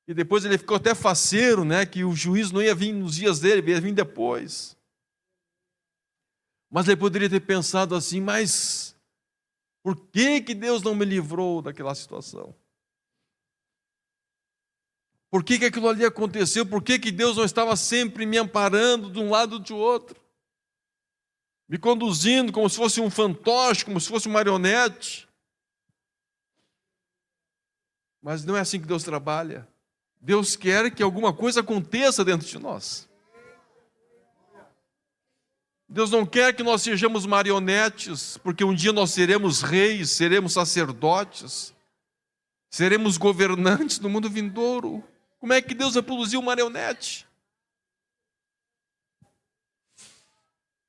E depois ele ficou até faceiro, que o juízo não ia vir nos dias dele, ia vir depois. Mas ele poderia ter pensado assim, mas por que Deus não me livrou daquela situação? Por que aquilo ali aconteceu? Por que Deus não estava sempre me amparando de um lado ou de outro? Me conduzindo como se fosse um fantoche, como se fosse uma marionete. Mas não é assim que Deus trabalha. Deus quer que alguma coisa aconteça dentro de nós. Deus não quer que nós sejamos marionetes, porque um dia nós seremos reis, seremos sacerdotes, seremos governantes no mundo vindouro. Como é que Deus vai produzir um marionete?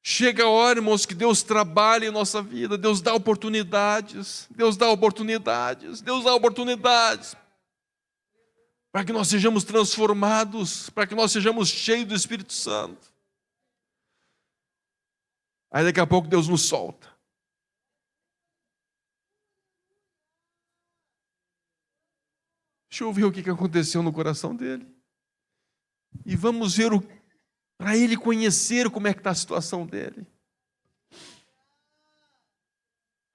Chega a hora, irmãos, que Deus trabalhe em nossa vida. Deus dá oportunidades, Deus dá oportunidades, Deus dá oportunidades, para que nós sejamos transformados, para que nós sejamos cheios do Espírito Santo. Aí daqui a pouco Deus nos solta. Deixa eu ver o que aconteceu no coração dele. E vamos ver para ele conhecer como é que está a situação dele.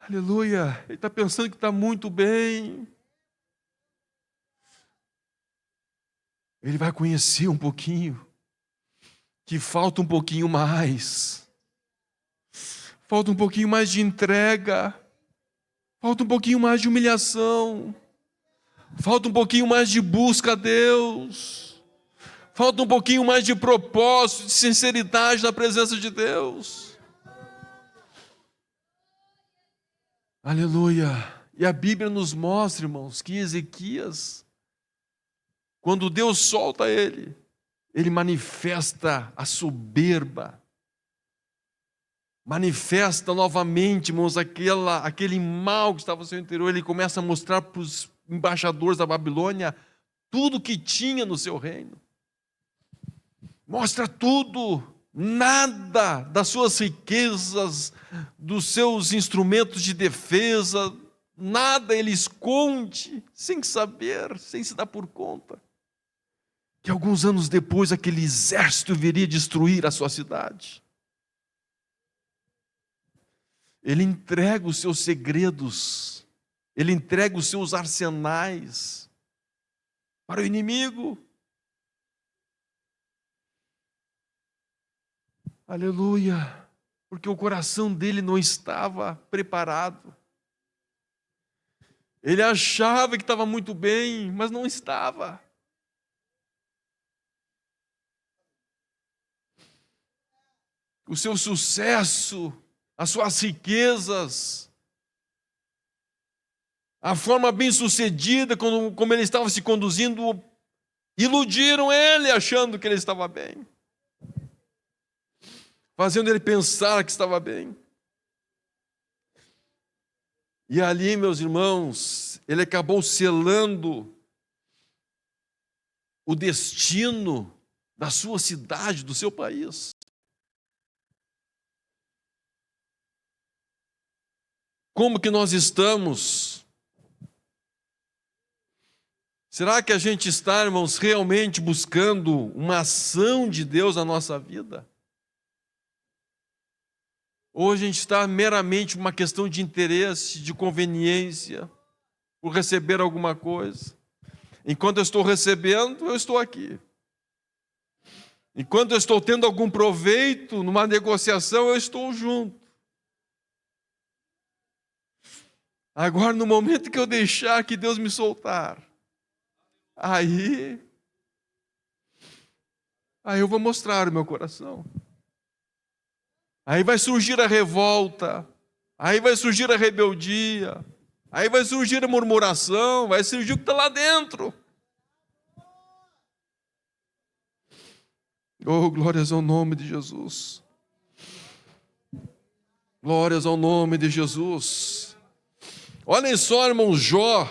Aleluia. Ele está pensando que está muito bem. Ele vai conhecer um pouquinho, que falta um pouquinho mais. Falta um pouquinho mais de entrega. Falta um pouquinho mais de humilhação. Falta um pouquinho mais de busca a Deus. Falta um pouquinho mais de propósito, de sinceridade na presença de Deus. Aleluia. E a Bíblia nos mostra, irmãos, que Ezequias, quando Deus solta ele manifesta a soberba. Manifesta novamente, irmãos, aquele mal que estava no seu interior. Ele começa a mostrar para os embaixadores da Babilônia tudo que tinha no seu reino. Mostra tudo, nada das suas riquezas, dos seus instrumentos de defesa, nada ele esconde, sem saber, sem se dar por conta, que alguns anos depois aquele exército viria destruir a sua cidade. Ele entrega os seus segredos, ele entrega os seus arsenais para o inimigo. Aleluia, porque o coração dele não estava preparado. Ele achava que estava muito bem, mas não estava. O seu sucesso, as suas riquezas, a forma bem-sucedida como ele estava se conduzindo, iludiram ele achando que ele estava bem, fazendo ele pensar que estava bem. E ali, meus irmãos, ele acabou selando o destino da sua cidade, do seu país. Como que nós estamos? Será que a gente está, irmãos, realmente buscando uma ação de Deus na nossa vida? Ou a gente está meramente uma questão de interesse, de conveniência, por receber alguma coisa? Enquanto eu estou recebendo, eu estou aqui. Enquanto eu estou tendo algum proveito numa negociação, eu estou junto. Agora, no momento que eu deixar que Deus me soltar, aí eu vou mostrar o meu coração. Aí vai surgir a revolta, aí vai surgir a rebeldia, aí vai surgir a murmuração, vai surgir o que está lá dentro. Oh, glórias ao nome de Jesus. Glórias ao nome de Jesus. Olhem só, irmãos, Jó,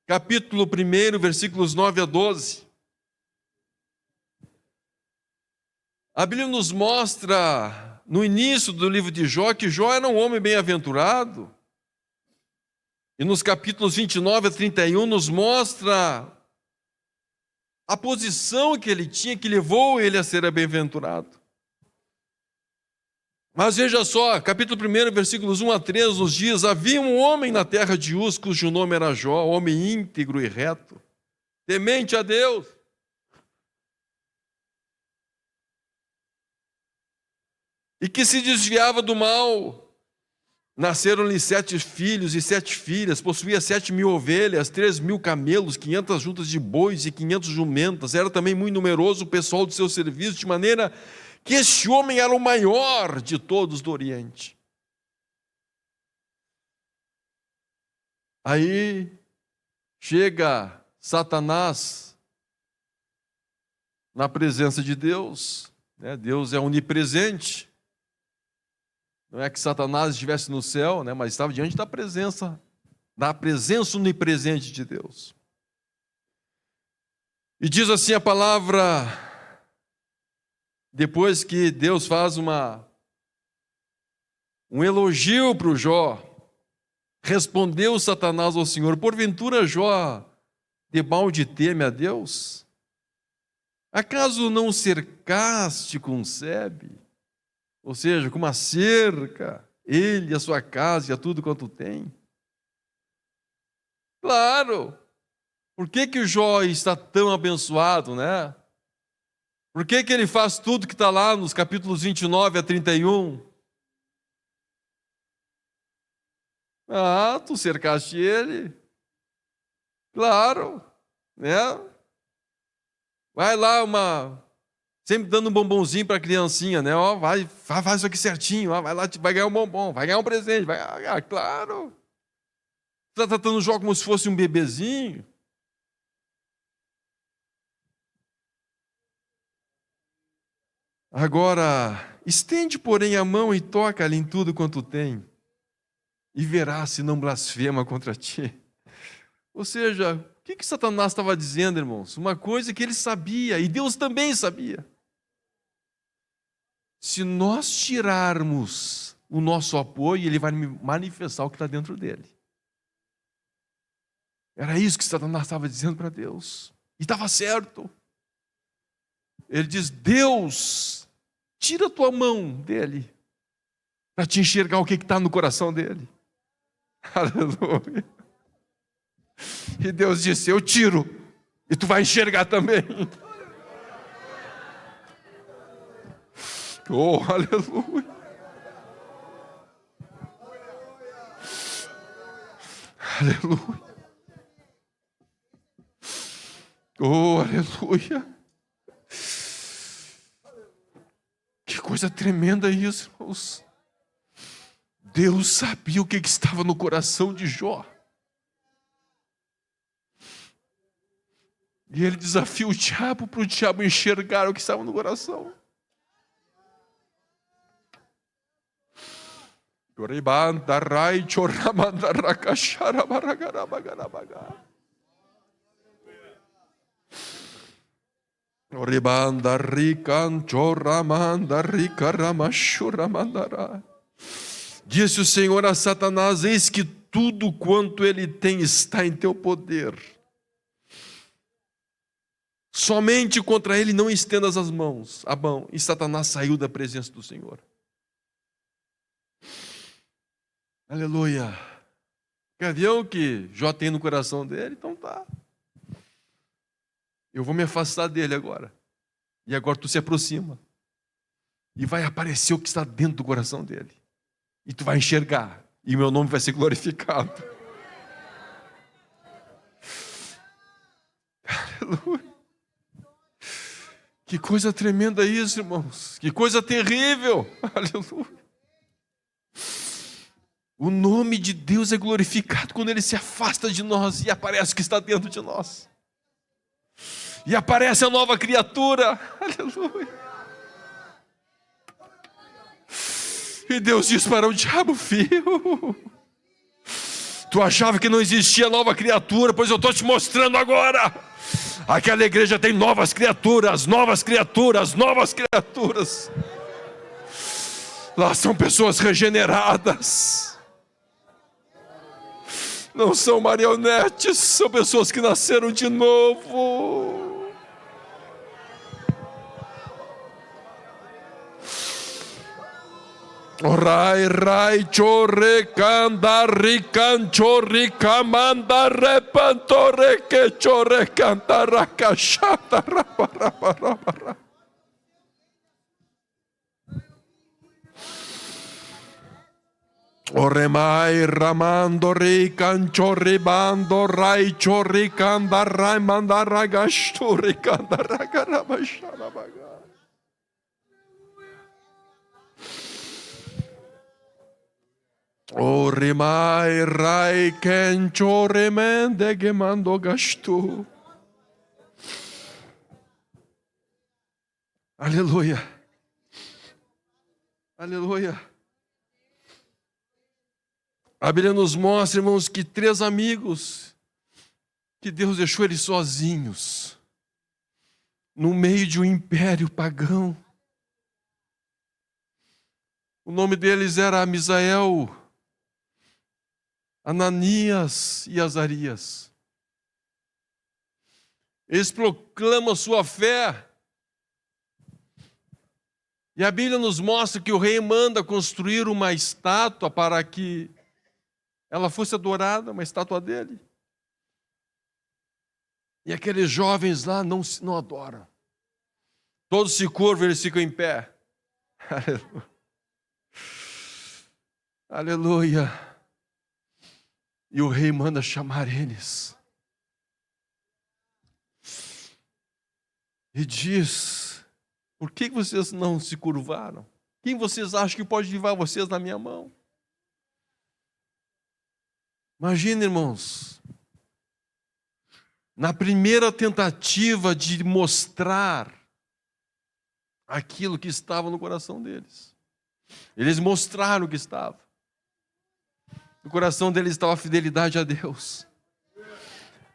capítulo 1, versículos 9 a 12. A Bíblia nos mostra, no início do livro de Jó, que Jó era um homem bem-aventurado. E nos capítulos 29 a 31 nos mostra a posição que ele tinha, que levou ele a ser bem-aventurado. Mas veja só, capítulo 1, versículos 1 a 3, nos diz: havia um homem na terra de Uz, cujo nome era Jó, homem íntegro e reto, temente a Deus. E que se desviava do mal. Nasceram-lhe 7 filhos e 7 filhas, possuía 7.000 ovelhas, 3.000 camelos, 500 juntas de bois e 500 jumentas. Era também muito numeroso o pessoal do seu serviço, de maneira que este homem era o maior de todos do Oriente. Aí chega Satanás na presença de Deus, né? Deus é onipresente. Não é que Satanás estivesse no céu, né? Mas estava diante da presença onipresente de Deus. E diz assim a palavra, depois que Deus faz um elogio para o Jó, respondeu Satanás ao Senhor: porventura Jó de balde teme a Deus? Acaso não o cercaste com sebe? Ou seja, com uma cerca, ele, a sua casa e a tudo quanto tem? Claro! Por que o Jó está tão abençoado, né? Por que ele faz tudo que está lá nos capítulos 29 a 31? Ah, tu cercaste ele. Claro, né? Vai lá, sempre dando um bombonzinho para a criancinha, né? Ó, faz isso aqui certinho, ó, vai lá, vai ganhar um bombom, vai ganhar um presente, claro. Você está tratando o Jó como se fosse um bebezinho. Agora, estende, porém, a mão e toca-lhe em tudo quanto tem, e verás se não blasfema contra ti. Ou seja, o que Satanás estava dizendo, irmãos? Uma coisa que ele sabia, e Deus também sabia. Se nós tirarmos o nosso apoio, ele vai manifestar o que está dentro dele. Era isso que Satanás estava dizendo para Deus. E estava certo. Ele diz: Deus, tira a tua mão dele, para te enxergar o que está no coração dele. Aleluia. E Deus disse: eu tiro, e tu vai enxergar também. Oh, aleluia. Aleluia. Oh, aleluia. Que coisa tremenda isso, irmãos. Deus sabia o que estava no coração de Jó. E ele desafia o diabo para o diabo enxergar o que estava no coração. Disse o Senhor a Satanás: eis que tudo quanto ele tem está em teu poder. Somente contra ele não estendas as mãos, a mão. E Satanás saiu da presença do Senhor. Aleluia. Quer ver o que Jó tem no coração dele? Então tá. Eu vou me afastar dele agora. E agora tu se aproxima. E vai aparecer o que está dentro do coração dele. E tu vai enxergar. E meu nome vai ser glorificado. Aleluia. Que coisa tremenda isso, irmãos. Que coisa terrível. Aleluia. O nome de Deus é glorificado quando Ele se afasta de nós e aparece o que está dentro de nós. E aparece a nova criatura. Aleluia. E Deus diz para o diabo: filho, tu achava que não existia nova criatura, pois eu estou te mostrando agora. Aquela igreja tem novas criaturas, novas criaturas, novas criaturas. Lá são pessoas regeneradas. Não são marionetes, são pessoas que nasceram de novo. Rai, rai, chorre, canda, rican, chorri, camanda, repantore, que chorre, canta, racachata, rapa, rapa, rapa, rapa. Oremai, ramando, rican, chorri, bando, rai, chorri, canda, rai, manda, ragasturi, canda, ragarabashara, baga. Orimai rai kencho remende gemando gastu. Aleluia. Aleluia. A Bíblia nos mostra, irmãos, que 3 amigos, que Deus deixou eles sozinhos, no meio de um império pagão. O nome deles era Misael, Ananias e Azarias. Eles proclamam sua fé. E a Bíblia nos mostra que o rei manda construir uma estátua para que ela fosse adorada, uma estátua dele. E aqueles jovens lá não adoram. Todos se curvam, eles ficam em pé. Aleluia. Aleluia. E o rei manda chamar eles. E diz: por que vocês não se curvaram? Quem vocês acham que pode levar vocês na minha mão? Imagina, irmãos, na primeira tentativa de mostrar aquilo que estava no coração deles. Eles mostraram o que estava. No coração deles estava a fidelidade a Deus.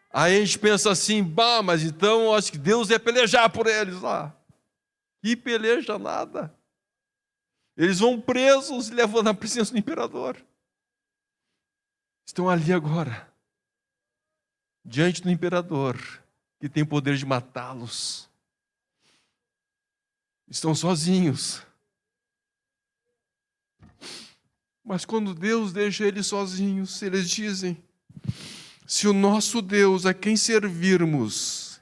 Aí a gente pensa assim: bah, mas então eu acho que Deus ia pelejar por eles lá. Que peleja nada. Eles vão presos e levam na presença do imperador. Estão ali agora, diante do imperador, que tem poder de matá-los. Estão sozinhos. Mas quando Deus deixa eles sozinhos, eles dizem: se o nosso Deus, a quem servirmos,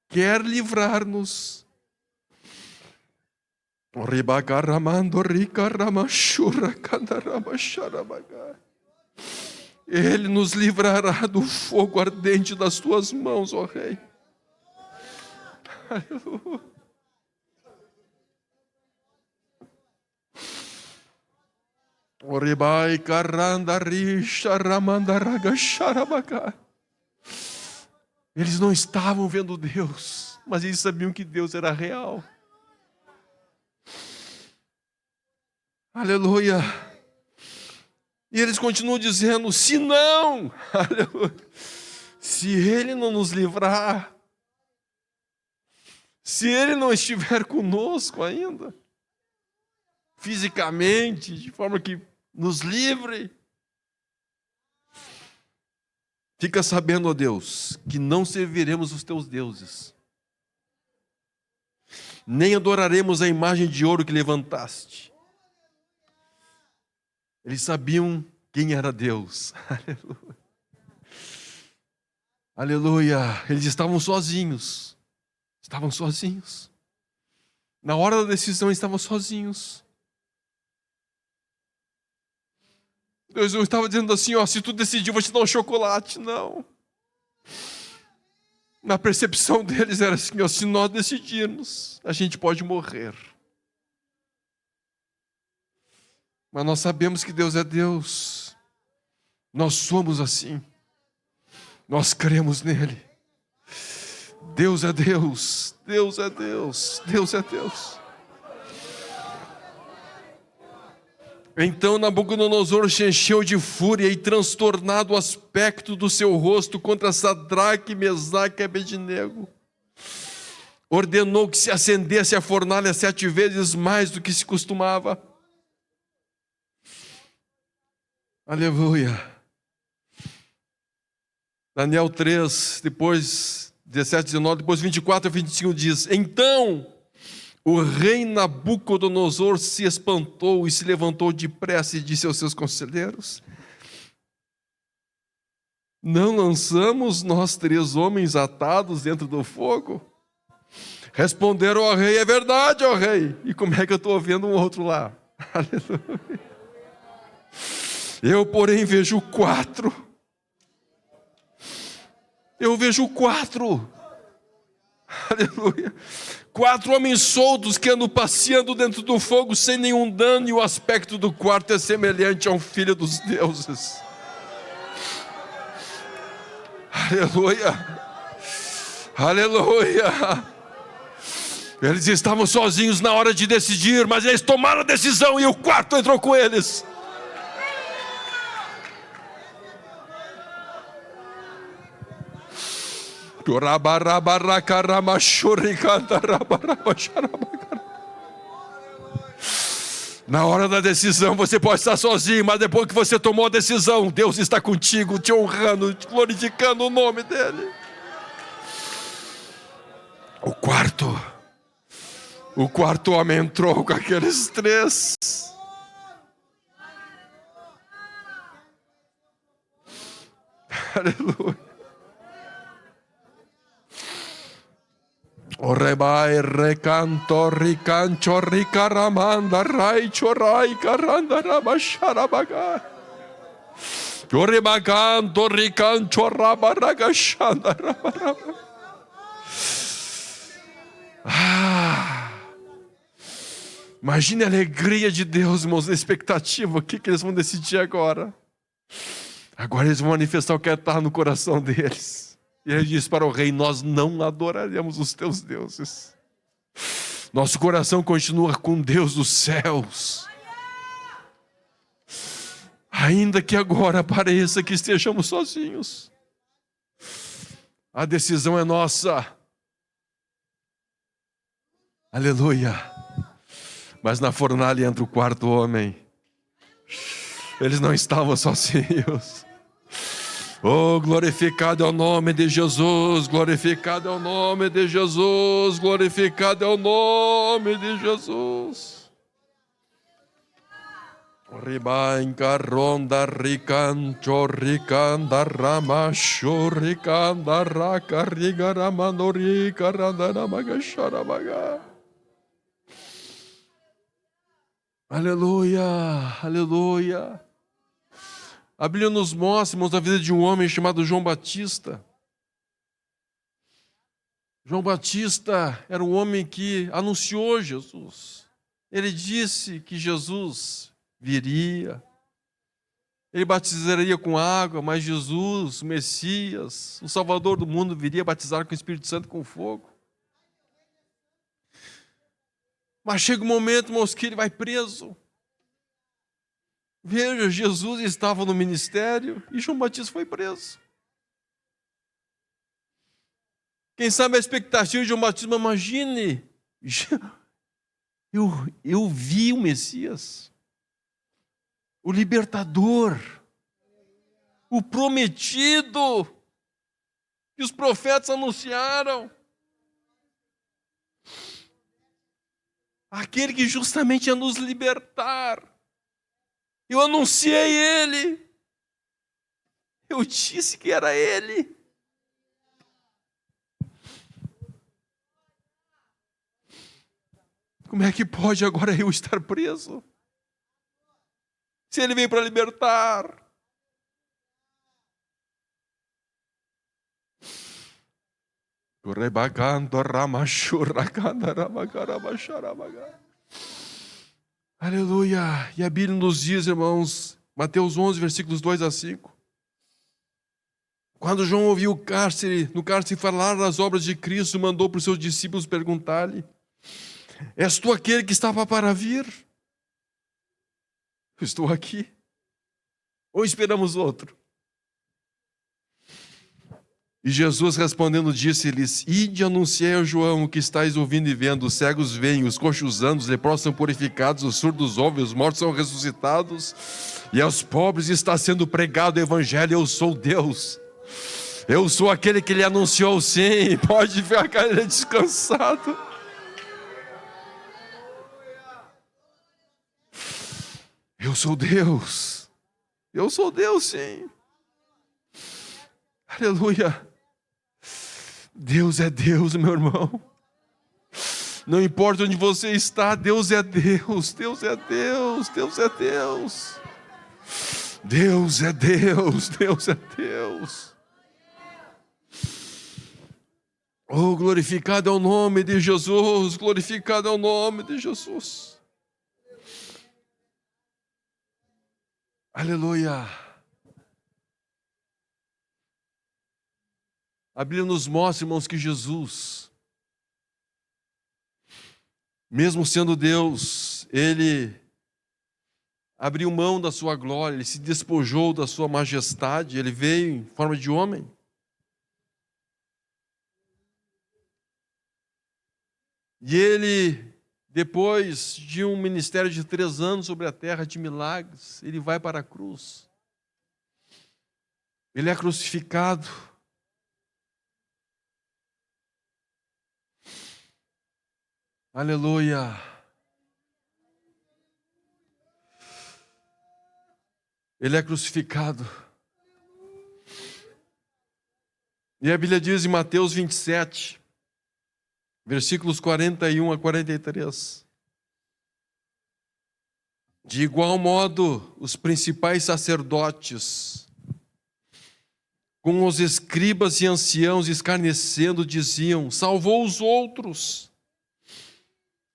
quer livrar-nos, Ele nos livrará do fogo ardente das tuas mãos, ó Rei. Aleluia. Oribai caranda risha ramandaraga xarabaga. Eles não estavam vendo Deus, mas eles sabiam que Deus era real. Aleluia. E eles continuam dizendo: se não, aleluia, se Ele não nos livrar, se Ele não estiver conosco ainda, fisicamente, de forma que nos livre, fica sabendo, ó Deus, que não serviremos os teus deuses, nem adoraremos a imagem de ouro que levantaste. Eles sabiam quem era Deus. Aleluia. Aleluia. Eles estavam sozinhos. Estavam sozinhos. Na hora da decisão, estavam sozinhos. Deus não estava dizendo assim: ó, se tu decidir, eu vou te dar um chocolate. Não. Na percepção deles era assim, ó, se nós decidirmos, a gente pode morrer. Mas nós sabemos que Deus é Deus. Nós somos assim. Nós cremos nele. Deus é Deus. Deus é Deus. Deus é Deus. Então Nabucodonosor se encheu de fúria e, transtornado o aspecto do seu rosto contra Sadraque, Mesaque e Abednego, ordenou que se acendesse a fornalha 7 vezes mais do que se costumava. Aleluia. Daniel 3, depois 17, 19, depois 24 a 25 diz: então o rei Nabucodonosor se espantou e se levantou depressa e disse aos seus conselheiros: não lançamos nós 3 homens atados dentro do fogo? Responderam ao rei: é verdade, ó rei. E como é que eu estou vendo um outro lá? Aleluia. Eu, porém, vejo 4. Eu vejo 4. Aleluia. 4 homens soltos que andam passeando dentro do fogo sem nenhum dano, e o aspecto do quarto é semelhante a um filho dos deuses. Aleluia. Aleluia. Eles estavam sozinhos na hora de decidir, mas eles tomaram a decisão e o quarto entrou com eles. Na hora da decisão você pode estar sozinho, mas depois que você tomou a decisão, Deus está contigo, te honrando, glorificando o nome dele. O quarto homem entrou com aqueles 3. Aleluia. O rebai recanto ricancho ricaramanda rai chorai caranda rabasharabaga. O rebacanto ricancho rabaragashanda rabaraba. Imagine a alegria de Deus, irmãos, a expectativa. O que eles vão decidir agora? Agora eles vão manifestar o que está no coração deles. E ele diz para o rei: nós não adoraremos os teus deuses. Nosso coração continua com Deus dos céus. Ainda que agora pareça que estejamos sozinhos, a decisão é nossa. Aleluia. Mas na fornalha entra o 4º homem. Eles não estavam sozinhos. Oh, glorificado é o nome de Jesus, glorificado é o nome de Jesus, glorificado é o nome de Jesus. Ribanca ronda ricancho ricanda ramacho ricanda raca rigaramando rica randaramaga xarabaga. Aleluia, aleluia. A Bíblia nos mostra, irmãos, a vida de um homem chamado João Batista. João Batista era um homem que anunciou Jesus. Ele disse que Jesus viria. Ele batizaria com água, mas Jesus, o Messias, o Salvador do mundo, viria batizar com o Espírito Santo e com fogo. Mas chega um momento, irmãos, que ele vai preso. Veja, Jesus estava no ministério e João Batista foi preso. Quem sabe a expectativa de João Batista, imagine, eu vi o Messias, o libertador, o prometido, que os profetas anunciaram. Aquele que justamente ia nos libertar. Eu anunciei ele. Eu disse que era ele. Como é que pode agora eu estar preso? Se ele veio para libertar. Aleluia. E a Bíblia nos diz, irmãos, Mateus 11, versículos 2 a 5. Quando João ouviu no cárcere falar das obras de Cristo, mandou para os seus discípulos perguntar-lhe: és tu aquele que estava para vir? Eu estou aqui. Ou esperamos outro? E Jesus respondendo disse-lhes: ide e anunciai a João o que estáis ouvindo e vendo. Os cegos veem, os coxos andam, os leprosos são purificados, os surdos ouvem, os mortos são ressuscitados, e aos pobres está sendo pregado o evangelho. Eu sou Deus. Eu sou aquele que lhe anunciou, sim. Pode ficar descansado. Eu sou Deus. Eu sou Deus, sim. Aleluia. Deus é Deus, meu irmão. Não importa onde você está, Deus é Deus. Deus é Deus. Deus é Deus. Deus é Deus. Deus é Deus. Oh, glorificado é o nome de Jesus. Glorificado é o nome de Jesus. Aleluia. A Bíblia nos mostra, irmãos, que Jesus, mesmo sendo Deus, Ele abriu mão da sua glória, Ele se despojou da sua majestade, Ele veio em forma de homem. E Ele, depois de um ministério de 3 anos sobre a terra de milagres, Ele vai para a cruz. Ele é crucificado. Aleluia. Ele é crucificado. E a Bíblia diz em Mateus 27, versículos 41 a 43. De igual modo, os principais sacerdotes, com os escribas e anciãos escarnecendo, diziam: salvou os outros,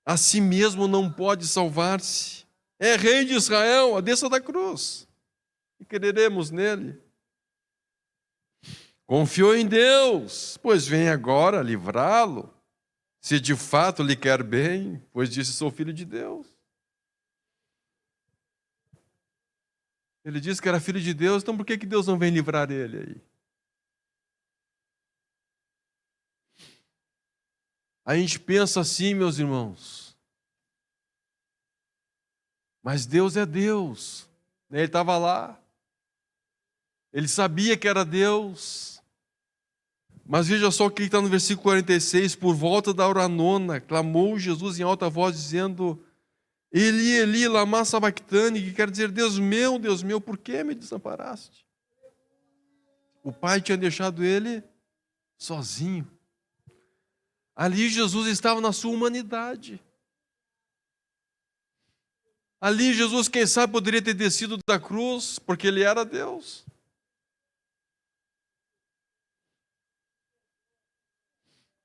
a si mesmo não pode salvar-se. É rei de Israel, a desça da cruz, e creremos nele. Confiou em Deus, pois vem agora livrá-lo, se de fato lhe quer bem, pois disse: sou filho de Deus. Ele disse que era filho de Deus, então por que Deus não vem livrar ele aí? A gente pensa assim, meus irmãos, mas Deus é Deus. Ele estava lá, ele sabia que era Deus, mas veja só o que está no versículo 46, por volta da hora nona, clamou Jesus em alta voz, dizendo: Eli, Eli, lama sabachthani, que quer dizer: Deus meu, por que me desamparaste? O pai tinha deixado ele sozinho. Ali Jesus estava na sua humanidade. Ali Jesus, quem sabe, poderia ter descido da cruz, porque ele era Deus.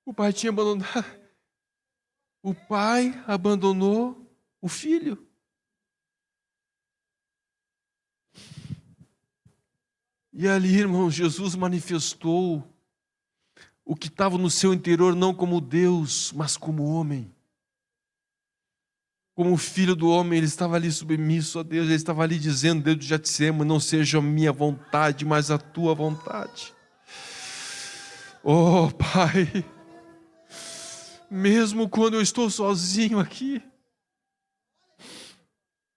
O pai tinha abandonado. O pai abandonou o filho. E ali, irmãos, Jesus manifestou o que estava no seu interior, não como Deus, mas como homem. Como filho do homem, ele estava ali submisso a Deus, ele estava ali dizendo: Deus de Getsêmani, não seja a minha vontade, mas a tua vontade. Oh, Pai, mesmo quando eu estou sozinho aqui,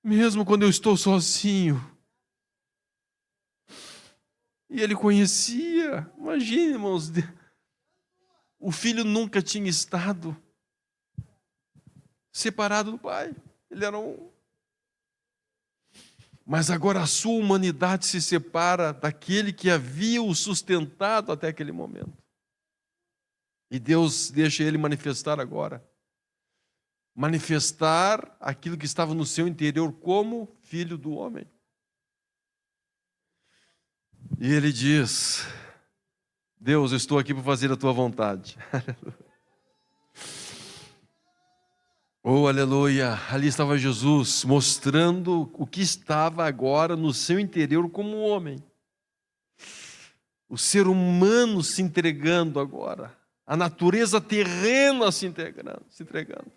mesmo quando eu estou sozinho, e ele conhecia, imagine, irmãos, o filho nunca tinha estado separado do pai, ele era um. Mas agora a sua humanidade se separa daquele que havia o sustentado até aquele momento. E Deus deixa ele manifestar agora. Manifestar aquilo que estava no seu interior como filho do homem. E ele diz: Deus, eu estou aqui para fazer a tua vontade. Oh, aleluia! Ali estava Jesus mostrando o que estava agora no seu interior como homem. O ser humano se entregando agora. A natureza terrena se entregando.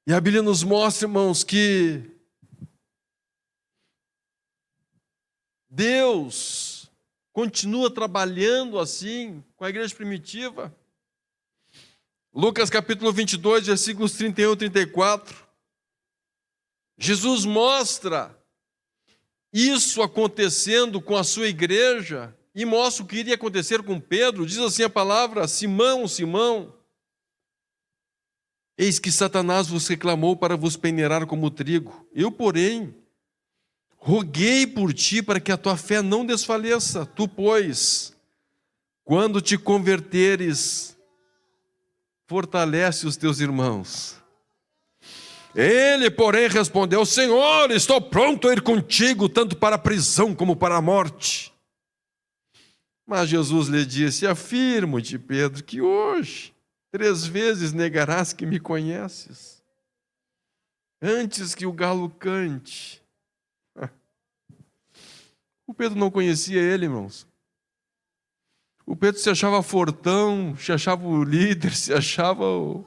E a Bíblia nos mostra, irmãos, que Deus continua trabalhando assim com a igreja primitiva. Lucas capítulo 22, versículos 31 e 34. Jesus mostra isso acontecendo com a sua igreja e mostra o que iria acontecer com Pedro. Diz assim a palavra: Simão, Simão, eis que Satanás vos reclamou para vos peneirar como trigo. Eu, porém, roguei por ti para que a tua fé não desfaleça. Tu, pois, quando te converteres, fortalece os teus irmãos. Ele, porém, respondeu: Senhor, estou pronto a ir contigo, tanto para a prisão como para a morte. Mas Jesus lhe disse: afirmo-te, Pedro, que hoje 3 vezes negarás que me conheces, antes que o galo cante. O Pedro não conhecia ele, irmãos. O Pedro se achava fortão, se achava o líder, se achava o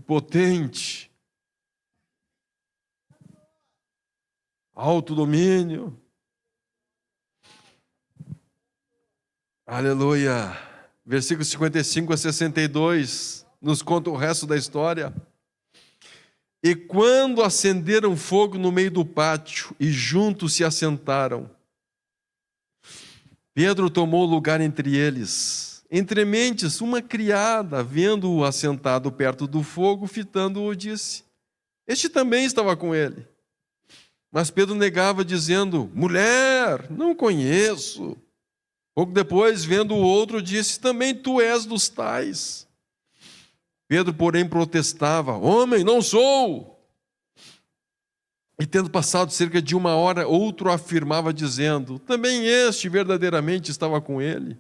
potente, alto domínio. Aleluia. Versículos 55 a 62 nos conta o resto da história. E quando acenderam fogo no meio do pátio e juntos se assentaram, Pedro tomou lugar entre eles. Entre mentes, uma criada, vendo-o assentado perto do fogo, fitando-o, disse: este também estava com ele. Mas Pedro negava, dizendo: mulher, não conheço. Pouco depois, vendo o outro, disse: também tu és dos tais. Pedro, porém, protestava: homem, não sou. E tendo passado cerca de 1 hora, outro afirmava, dizendo: também este verdadeiramente estava com ele,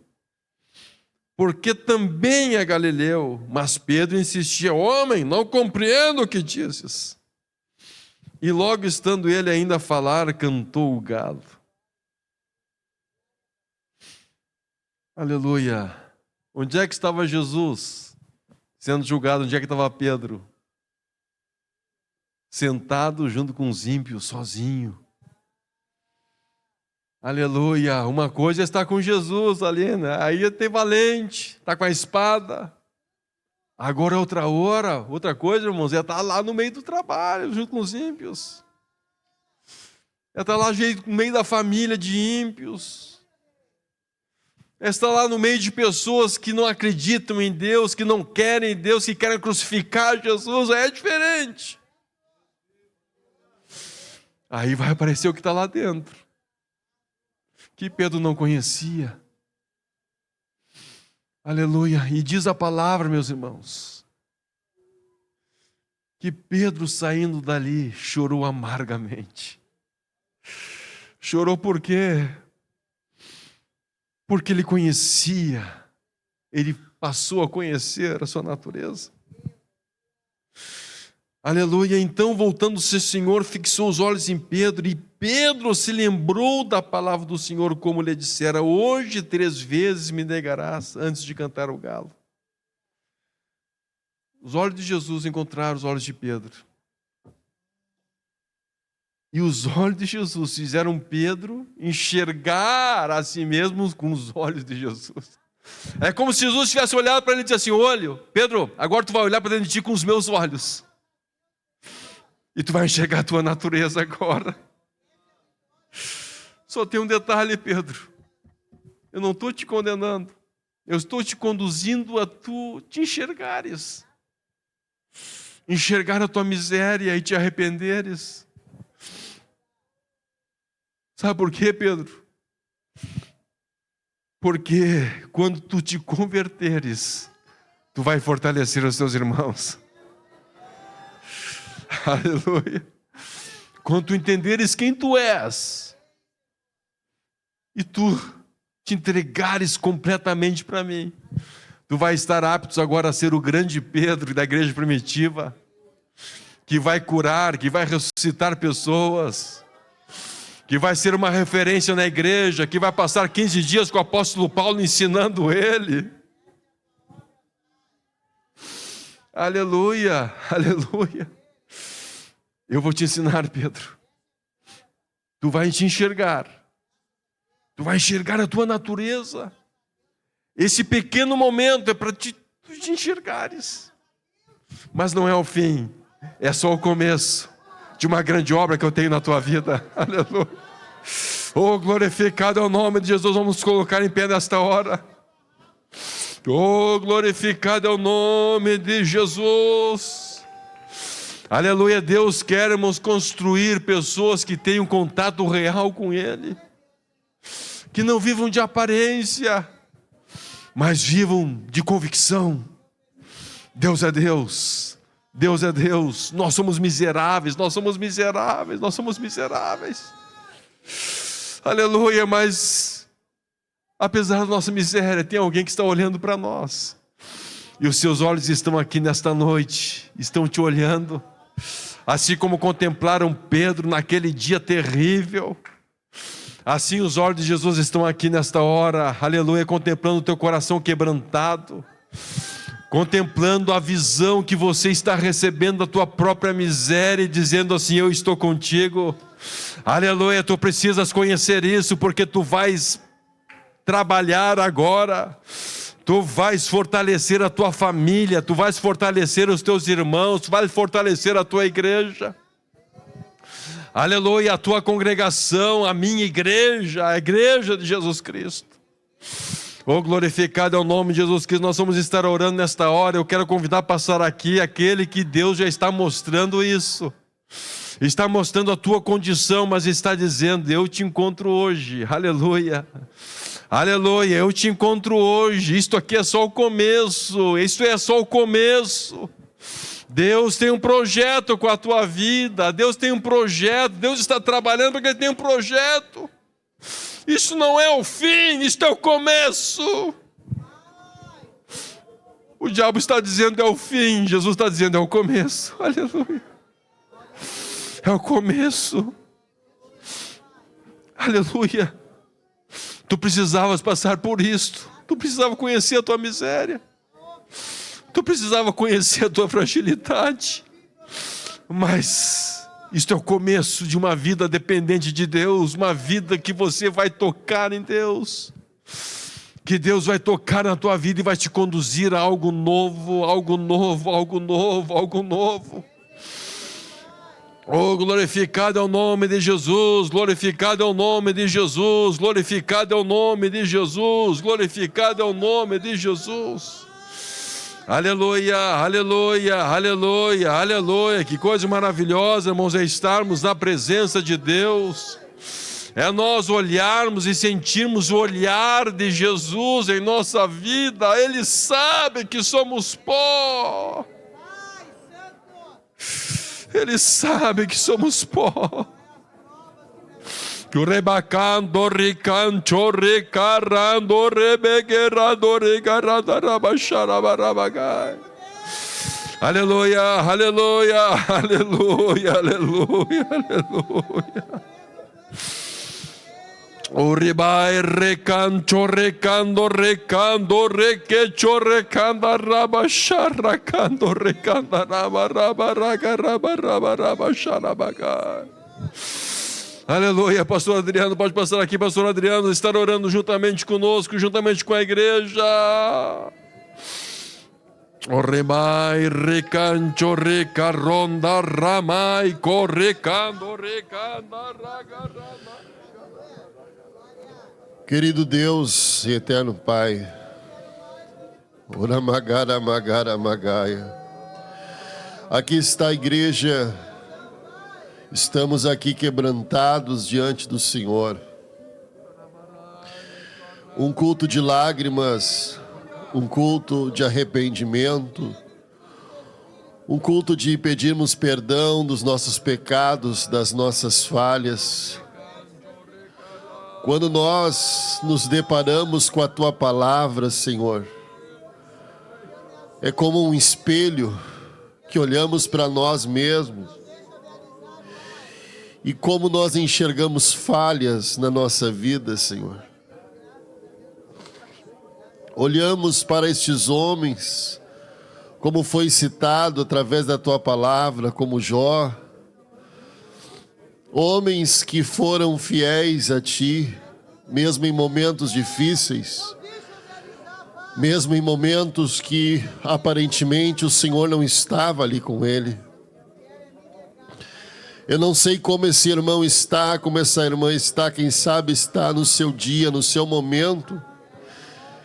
porque também é galileu. Mas Pedro insistia: homem, não compreendo o que dizes. E logo estando ele ainda a falar, cantou o galo. Aleluia. Onde é que estava Jesus sendo julgado? Onde é que estava Pedro? Sentado junto com os ímpios, sozinho. Aleluia. Uma coisa é estar com Jesus ali, né? Aí é ter valente, está com a espada. Agora outra coisa, irmãos, é estar lá no meio do trabalho, junto com os ímpios. É estar lá no meio da família de ímpios. É estar lá no meio de pessoas que não acreditam em Deus, que não querem Deus, que querem crucificar Jesus. É diferente. Aí vai aparecer o que está lá dentro, que Pedro não conhecia. Aleluia. E diz a palavra, meus irmãos, que Pedro, saindo dali, chorou amargamente. Chorou por quê? Porque ele conhecia, ele passou a conhecer a sua natureza. Aleluia. Então, voltando-se, o Senhor fixou os olhos em Pedro, e Pedro se lembrou da palavra do Senhor, como lhe dissera: hoje 3 vezes me negarás antes de cantar o galo. Os olhos de Jesus encontraram os olhos de Pedro. E os olhos de Jesus fizeram Pedro enxergar a si mesmo com os olhos de Jesus. É como se Jesus tivesse olhado para ele e disse assim: olha, Pedro, agora tu vai olhar para dentro de ti com os meus olhos. E tu vai enxergar a tua natureza agora. Só tem um detalhe, Pedro. Eu não estou te condenando. Eu estou te conduzindo a tu te enxergares. Enxergar a tua miséria e te arrependeres. Sabe por quê, Pedro? Porque quando tu te converteres, tu vai fortalecer os teus irmãos. Aleluia. Quando tu entenderes quem tu és, e tu te entregares completamente para mim, tu vai estar apto agora a ser o grande Pedro da igreja primitiva, que vai curar, que vai ressuscitar pessoas, que vai ser uma referência na igreja, que vai passar 15 dias com o apóstolo Paulo ensinando ele. Aleluia, aleluia. Eu vou te ensinar, Pedro. Tu vai te enxergar. Tu vai enxergar a tua natureza. Esse pequeno momento é para tu te enxergares. Mas não é o fim. É só o começo de uma grande obra que eu tenho na tua vida. Aleluia. Oh, glorificado é o nome de Jesus. Vamos nos colocar em pé nesta hora. Oh, glorificado é o nome de Jesus. Aleluia. Deus quer, irmãos, construir pessoas que tenham contato real com Ele, que não vivam de aparência, mas vivam de convicção. Deus é Deus, Deus é Deus. Nós somos miseráveis, nós somos miseráveis, nós somos miseráveis. Aleluia, mas apesar da nossa miséria, tem alguém que está olhando para nós. E os seus olhos estão aqui nesta noite, estão te olhando, assim como contemplaram Pedro naquele dia terrível. Assim os olhos de Jesus estão aqui nesta hora, aleluia, contemplando o teu coração quebrantado, contemplando a visão que você está recebendo da tua própria miséria e dizendo assim: eu estou contigo. Aleluia, tu precisas conhecer isso, porque tu vais trabalhar agora, tu vais fortalecer a tua família, tu vais fortalecer os teus irmãos, tu vais fortalecer a tua igreja. Aleluia, a tua congregação, a minha igreja, a igreja de Jesus Cristo. Oh, glorificado é o nome de Jesus Cristo. Nós vamos estar orando nesta hora. Eu quero convidar a passar aqui aquele que Deus já está mostrando isso. Está mostrando a tua condição, mas está dizendo: eu te encontro hoje. Aleluia. Aleluia, eu te encontro hoje. Isto aqui é só o começo. Isto é só o começo. Deus tem um projeto com a tua vida. Deus tem um projeto. Deus está trabalhando porque Ele tem um projeto. Isso não é o fim, isto é o começo. O diabo está dizendo é o fim, Jesus está dizendo é o começo. Aleluia. É o começo. Aleluia. Tu precisavas passar por isto. Tu precisava conhecer a tua miséria. Tu precisava conhecer a tua fragilidade. Mas isto é o começo de uma vida dependente de Deus. Uma vida que você vai tocar em Deus. Que Deus vai tocar na tua vida e vai te conduzir a algo novo, algo novo, algo novo, algo novo. Oh, glorificado é o nome de Jesus, glorificado é o nome de Jesus, glorificado é o nome de Jesus, glorificado é o nome de Jesus. Aleluia, aleluia, aleluia, aleluia. Que coisa maravilhosa, irmãos, é estarmos na presença de Deus. É nós olharmos e sentirmos o olhar de Jesus em nossa vida. Ele sabe que somos pó. Ele sabe que somos pó. Rebacando, ricancho, ricarando, rebequerando, ricarabarabaxarabarabagai. Aleluia, aleluia, aleluia, aleluia, aleluia. O ribai, recancho, recando, recando, requecho, recanda, rabaxarracando, recanda, rabarabarabarabarabarabarabaxarabagai. Aleluia, pastor Adriano, pode passar aqui, pastor Adriano, estar orando juntamente conosco, juntamente com a igreja. O remai, recancho, recaronda, ramai, correcando, recanda, ragarama. Querido Deus e eterno Pai, ora magara, magara, magaia. Aqui está a igreja. Estamos aqui quebrantados diante do Senhor. Um culto de lágrimas, um culto de arrependimento, um culto de pedirmos perdão dos nossos pecados, das nossas falhas. Quando nós nos deparamos com a Tua palavra, Senhor, é como um espelho que olhamos para nós mesmos e como nós enxergamos falhas na nossa vida, Senhor. Olhamos para estes homens, como foi citado através da Tua palavra, como Jó, homens que foram fiéis a Ti, mesmo em momentos difíceis, mesmo em momentos que aparentemente o Senhor não estava ali com ele. Eu não sei como esse irmão está, como essa irmã está, quem sabe está no seu dia, no seu momento,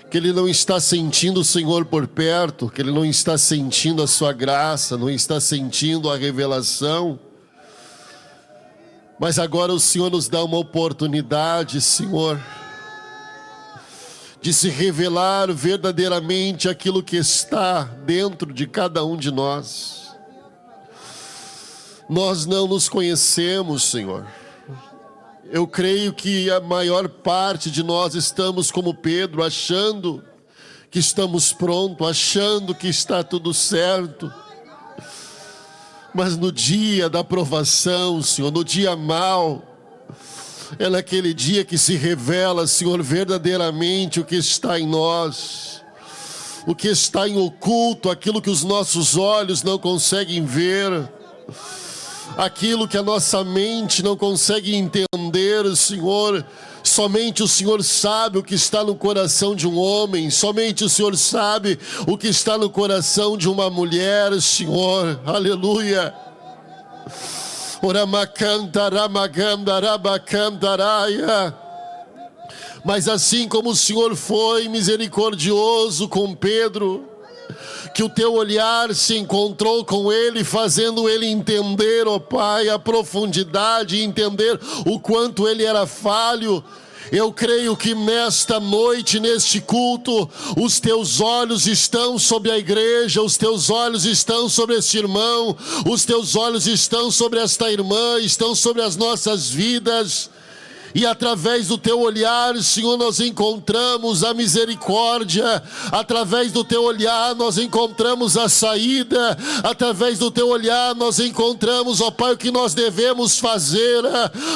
que ele não está sentindo o Senhor por perto, que ele não está sentindo a sua graça, não está sentindo a revelação. Mas agora o Senhor nos dá uma oportunidade, Senhor, de se revelar verdadeiramente aquilo que está dentro de cada um de nós. Nós não nos conhecemos, Senhor. Eu creio que a maior parte de nós estamos como Pedro, achando que estamos prontos, achando que está tudo certo. Mas no dia da provação, Senhor, no dia mau, é naquele dia que se revela, Senhor, verdadeiramente o que está em nós, o que está em oculto, aquilo que os nossos olhos não conseguem ver, aquilo que a nossa mente não consegue entender, Senhor. Somente o Senhor sabe o que está no coração de um homem, somente o Senhor sabe o que está no coração de uma mulher, Senhor. Aleluia. Mas assim como o Senhor foi misericordioso com Pedro, que o teu olhar se encontrou com ele, fazendo ele entender, ó Pai, a profundidade, entender o quanto ele era falho. Eu creio que nesta noite, neste culto, os teus olhos estão sobre a igreja, os teus olhos estão sobre este irmão, os teus olhos estão sobre esta irmã, estão sobre as nossas vidas. E através do teu olhar, Senhor, nós encontramos a misericórdia. Através do teu olhar nós encontramos a saída. Através do teu olhar nós encontramos, ó Pai, o que nós devemos fazer.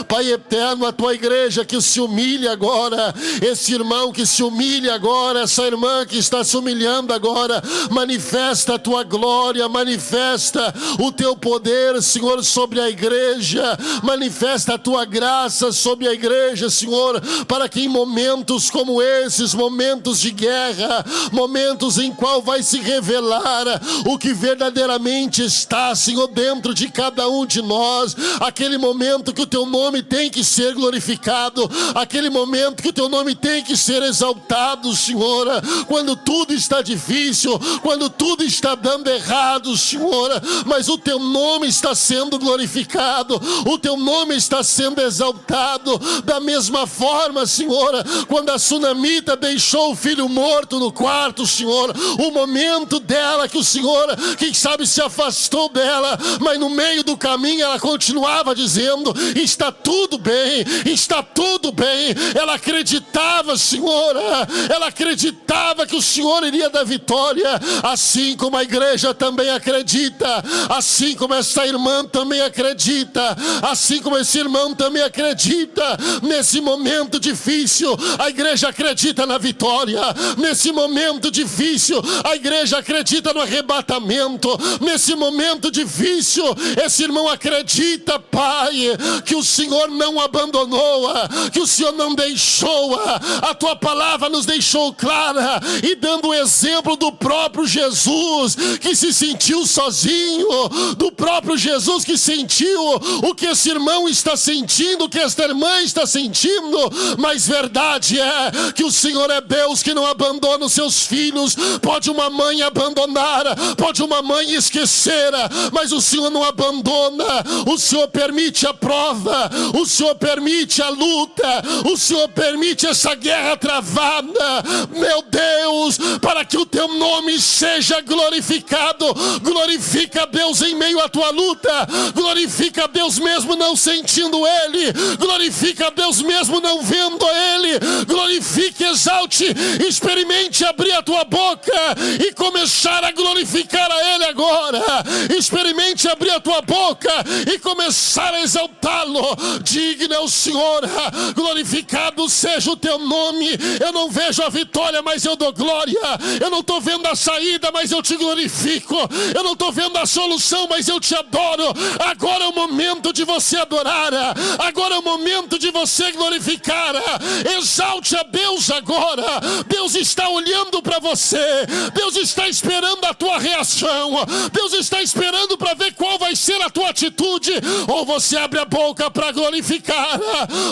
Pai eterno, a tua igreja que se humilha agora, esse irmão que se humilha agora, essa irmã que está se humilhando agora, manifesta a tua glória, manifesta o teu poder, Senhor, sobre a igreja, manifesta a tua graça sobre a igreja, Senhor, para que em momentos como esses, momentos de guerra, momentos em qual vai se revelar o que verdadeiramente está, Senhor, dentro de cada um de nós, aquele momento que o teu nome tem que ser glorificado, aquele momento que o teu nome tem que ser exaltado, Senhor, quando tudo está difícil, quando tudo está dando errado, Senhor, mas o teu nome está sendo glorificado, o teu nome está sendo exaltado. Da mesma forma, Senhor, quando a sunamita deixou o filho morto no quarto, Senhor, o momento dela que o Senhor, quem sabe, se afastou dela, mas no meio do caminho ela continuava dizendo: está tudo bem, está tudo bem. Ela acreditava, Senhor, ela acreditava que o Senhor iria dar vitória, assim como a igreja também acredita, assim como essa irmã também acredita, assim como esse irmão também acredita. Nesse momento difícil, a igreja acredita na vitória. Nesse momento difícil, a igreja acredita no arrebatamento. Nesse momento difícil, esse irmão acredita, Pai, que o Senhor não abandonou, que o Senhor não deixou. A tua palavra nos deixou clara, e dando o exemplo do próprio Jesus, que se sentiu sozinho, do próprio Jesus que sentiu o que esse irmão está sentindo, o que esta irmã está sentindo. Mas verdade é que o Senhor é Deus que não abandona os seus filhos. Pode uma mãe abandonar, pode uma mãe esquecer, mas o Senhor não abandona. O Senhor permite a prova, o Senhor permite a luta, o Senhor permite essa guerra travada, meu Deus, para que o teu nome seja glorificado. Glorifica a Deus em meio à tua luta, glorifica a Deus mesmo não sentindo Ele, glorifica a Deus mesmo não vendo a Ele. Glorifique, exalte, experimente abrir a tua boca e começar a glorificar a Ele agora. Experimente abrir a tua boca e começar a exaltá-lo. Digno é o Senhor, glorificado seja o teu nome. Eu não vejo a vitória, mas eu dou glória. Eu não estou vendo a saída, mas eu te glorifico. Eu não estou vendo a solução, mas eu te adoro. Agora é o momento de você adorar. Agora é o momento de você glorificar. Exalte a Deus agora. Deus está olhando para você. Deus está esperando a tua reação. Deus está esperando para ver qual vai ser a tua atitude. Ou você abre a boca para glorificar,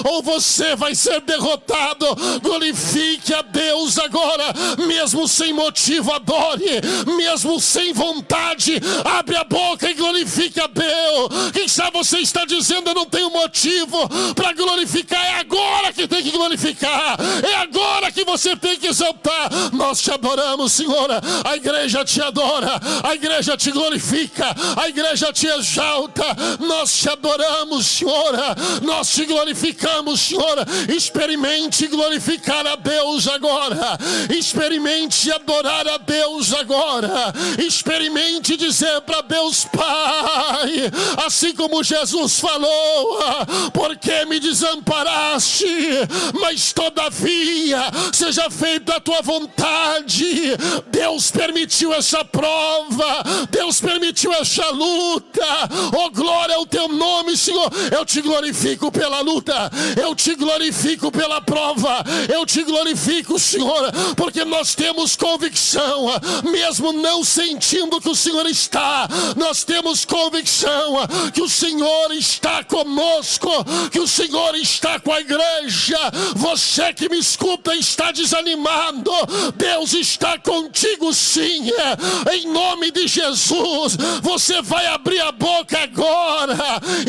ou você vai ser derrotado. Glorifique a Deus agora, mesmo sem motivo, adore, mesmo sem vontade, abre a boca e glorifique a Deus. Quem sabe você está dizendo: eu não tenho motivo para glorificar. É agora que tem que glorificar, é agora que você tem que exaltar. Nós te adoramos, Senhor. A igreja te adora, a igreja te glorifica, a igreja te exalta. Nós te adoramos, Senhor. Nós te glorificamos, Senhor. Experimente glorificar a Deus agora. Experimente adorar a Deus agora. Experimente dizer para Deus: Pai, assim como Jesus falou: por que me desamparaste? Mas todavia seja feita a tua vontade. Deus permitiu essa prova, Deus permitiu essa luta. Oh, glória ao teu nome, Senhor. Eu te glorifico pela luta, eu te glorifico pela prova, eu te glorifico, Senhor, porque nós temos convicção, mesmo não sentindo que o Senhor está, nós temos convicção que o Senhor está conosco, que o Senhor está com a igreja. Você que me escuta está desanimado, Deus está contigo sim. Em nome de Jesus, você vai abrir a boca agora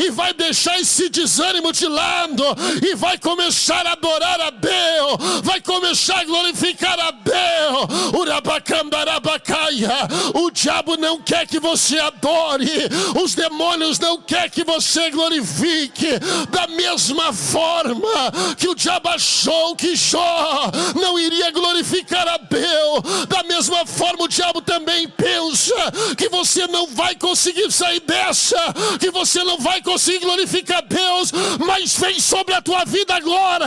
e vai deixar esse desânimo de lado e vai começar a adorar a Deus, vai começar a glorificar a Deus. Urabacambarabacaia. O diabo não quer que você adore, os demônios não querem que você glorifique. Da mesma forma que o diabo achou que Jó não iria glorificar a Deus, da mesma forma o diabo também pensa que você não vai conseguir sair dessa, que você não vai conseguir glorificar Deus. Mas vem sobre a tua vida agora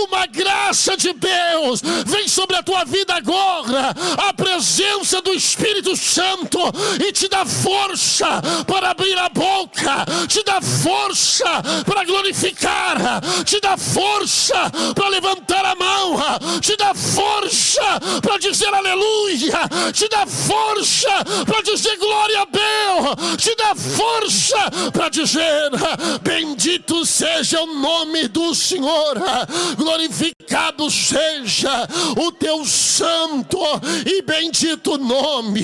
uma graça de Deus, vem sobre a tua vida agora a presença do Espírito Santo e te dá força para abrir a boca, te dá força para glorificar, te dá força para levantar a mão, te dá força para dizer aleluia, te dá força para dizer glória a Deus, te dá força para dizer bendito seja o nome do Senhor, glorificado seja o teu santo e bendito nome.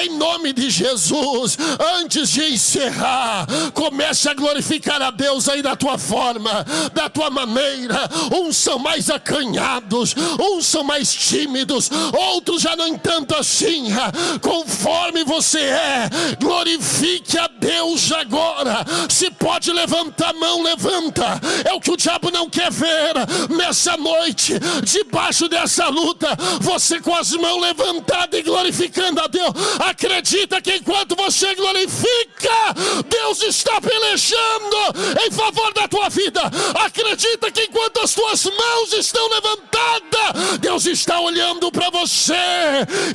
Em nome de Jesus, antes de encerrar, comece a glorificar a Deus aí da tua forma, da tua maneira. Uns são mais acanhados, uns são mais tímidos, outros já não tanto assim. Conforme você é, glorifique a Deus agora. Se pode levantar a mão, levanta. É o que o diabo não quer ver nessa noite, debaixo dessa luta, você com as mãos levantadas e glorificando a Deus. Acredita que enquanto você glorifica, Deus está pelejando em favor da tua vida. Acredita que enquanto as tuas mãos estão levantadas, Deus está olhando para você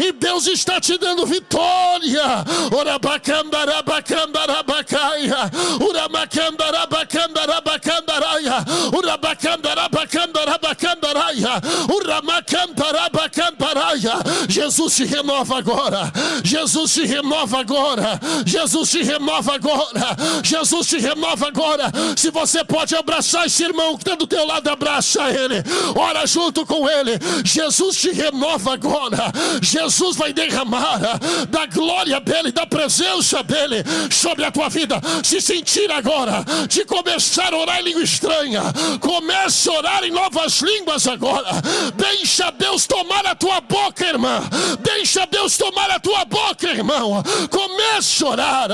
e Deus está te dando vitória. Orabacandarabacandarabacaya, uramacandarabacandarabacandaraya, urabacandarabacandarabacandaraia, uramacandarabacandaraia. Jesus te renova agora, Jesus te renova agora, Jesus te renova agora, Jesus te renova agora. Se você pode abraçar esse irmão que está do teu lado, abraça ele, ora junto com ele. Jesus te renova agora. Jesus vai derramar da glória dele, da presença dele sobre a tua vida. Se sentir agora de começar a orar em língua estranha, comece a orar em novas línguas agora. Deixa Deus tomar a tua boca, irmã. Deixa Deus tomar a tua boca, irmão. Comece a orar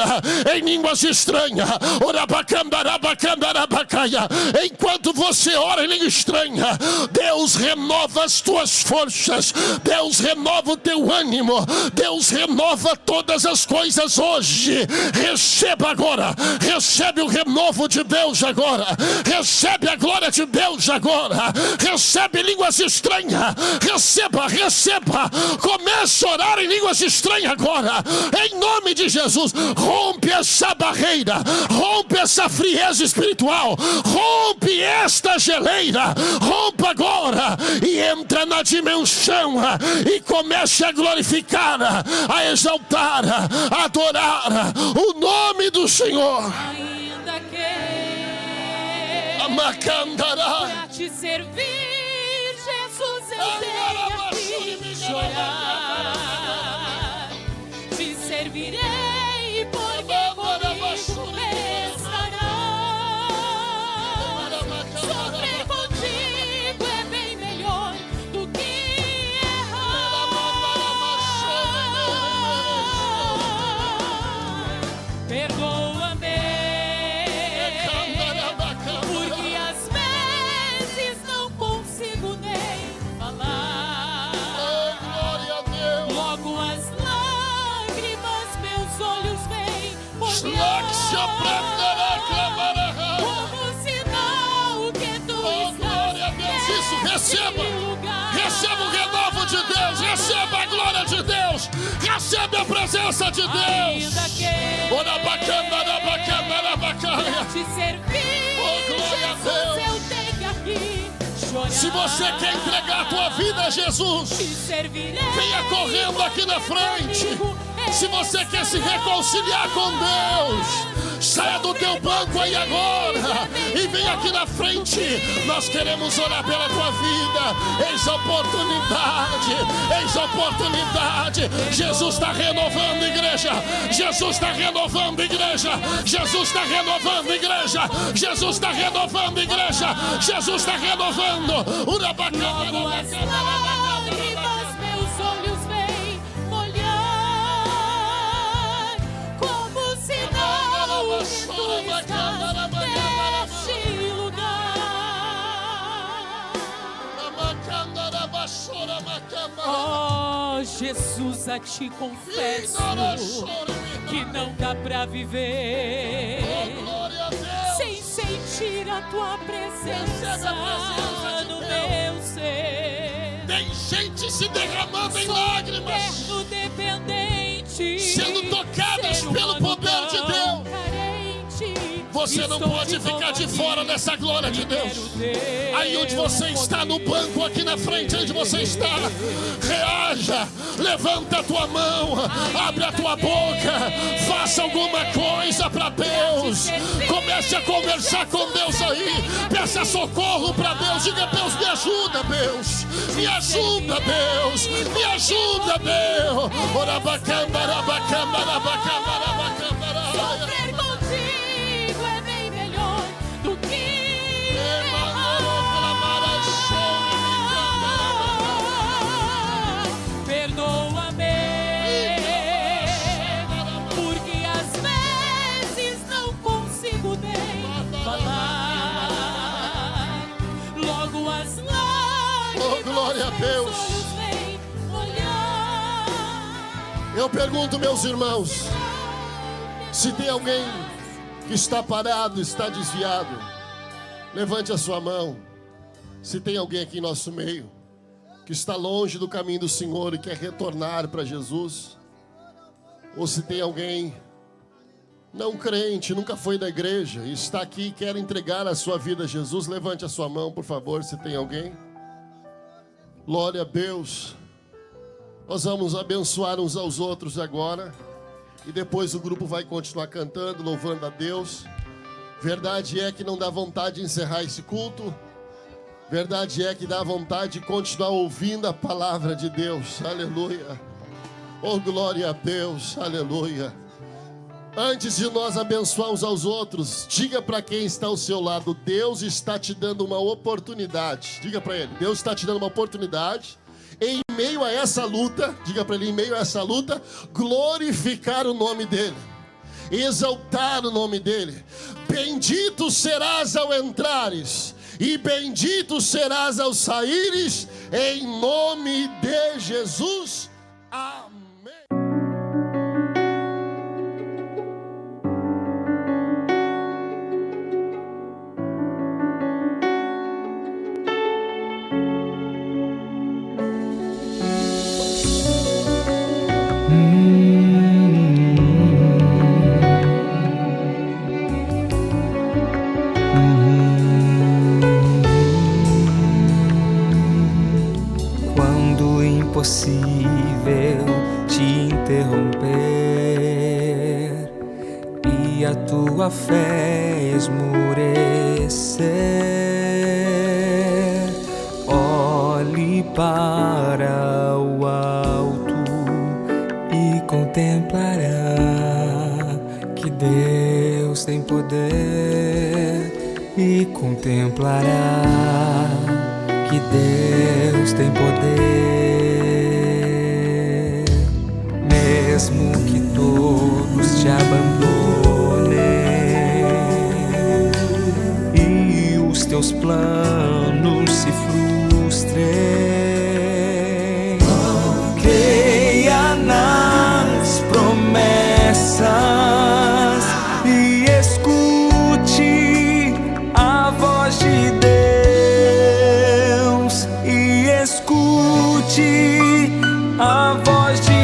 em línguas estranhas. Enquanto você ora em língua estranha, Deus renova as tuas forças. Deus renova o teu ânimo. Deus renova todas as coisas hoje. Receba agora. Recebe o renovo de Deus agora. Recebe a glória de Deus agora. Recebe línguas estranhas. Receba. Comece a orar em línguas estranhas agora. Em nome de Jesus. Rompe essa barreira. Rompe essa frieza espiritual. Rompe esta geleira. Rompa agora. E entra na dimensão. E comece a glorificar, a exaltar, a adorar o nome do Senhor. Ainda que Amacandará. pra te servir, Jesus, eu tenho que chorar. Te servirei porque comigo estarás. Sofrer contigo é bem melhor do que errar. Perdoa-me, porque às vezes não consigo nem falar. Logo as lágrimas meus olhos vêm molhar, como sinal que tu estás Isso, receba. nesse lugar. Receba o renovo de Deus. Receba a glória de Deus. Receba a presença de Deus. Ainda que Ora bacana, pra te servir, Oh, glória a Jesus, Deus. eu tenho aqui chorar. Se você quer entregar a tua vida a Jesus, te servirei, venha correndo aqui na frente. Se você quer se reconciliar com Deus, saia do teu banco aí agora e vem aqui na frente. Nós queremos orar pela tua vida. Eis a oportunidade. Eis a oportunidade. Jesus está renovando a igreja. Jesus está renovando a igreja. Jesus está renovando a igreja. Jesus está renovando a igreja. Jesus está renovando. logo as lágrimas meus olhos vêm molhar, como sinal que tu estás neste lugar. Oh, Jesus, a ti confesso que não dá pra viver sem sentir a tua presença no meu ser. Tem gente se derramando em lágrimas, Eterno dependente, sendo tocadas ser pelo humano poder de tão Deus. carente. Você não Estou pode ficar de fora dessa glória de Deus. Aí onde você está, no banco aqui na frente, onde você está, reaja, levanta a tua mão, abre a tua boca, faça alguma coisa para Deus. Comece a conversar com Deus aí, peça socorro para Deus, diga: Deus, me ajuda, Deus, me ajuda, Deus, me ajuda, Deus. Sofrer contigo é bem melhor do que errar. Perdoa-me, porque às vezes não consigo nem falar. Logo as lágrimas Oh, glória a Deus. meus olhos vêm molhar. Eu pergunto, meus irmãos, se tem alguém que está parado, está desviado, levante a sua mão. Se tem alguém aqui em nosso meio que está longe do caminho do Senhor e quer retornar para Jesus, ou se tem alguém não crente, nunca foi da igreja e está aqui e quer entregar a sua vida a Jesus, levante a sua mão, por favor, se tem alguém. Glória a Deus. Nós vamos abençoar uns aos outros agora. E depois o grupo vai continuar cantando, louvando a Deus. Verdade é que não dá vontade de encerrar esse culto. Verdade é que dá vontade de continuar ouvindo a palavra de Deus. Aleluia. Oh, glória a Deus. Aleluia. Antes de nós abençoar uns aos outros, diga para quem está ao seu lado: Deus está te dando uma oportunidade. Diga para ele: Deus está te dando uma oportunidade em Em meio a essa luta, diga para ele, em meio a essa luta, glorificar o nome dele, exaltar o nome dele. Bendito serás ao entrares e bendito serás ao saíres, em nome de Jesus. Amém. Impossível te interromper e a tua fé esmurecer. Olhe para o alto e contemplará que Deus tem poder, e contemplará que Deus tem poder. Mesmo que todos te abandonem e os teus planos se frustrem, creia nas promessas e escute a voz de Deus, e escute a voz de Deus.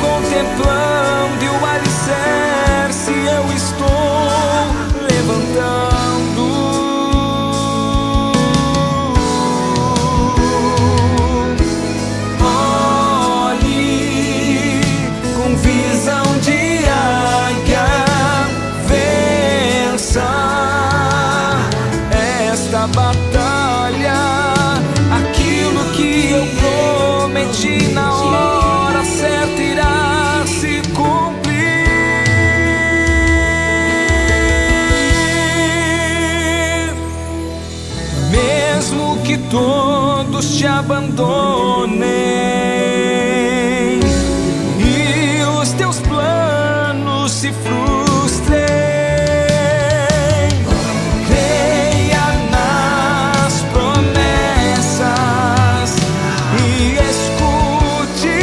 Contemplando e o alicerce eu estou levantando. Olhe com visão de águia, vença esta batalha. Aquilo que eu prometi na hora certa irá se cumprir. Mesmo que todos te abandonem e os teus planos se frustrem, creia nas promessas e escute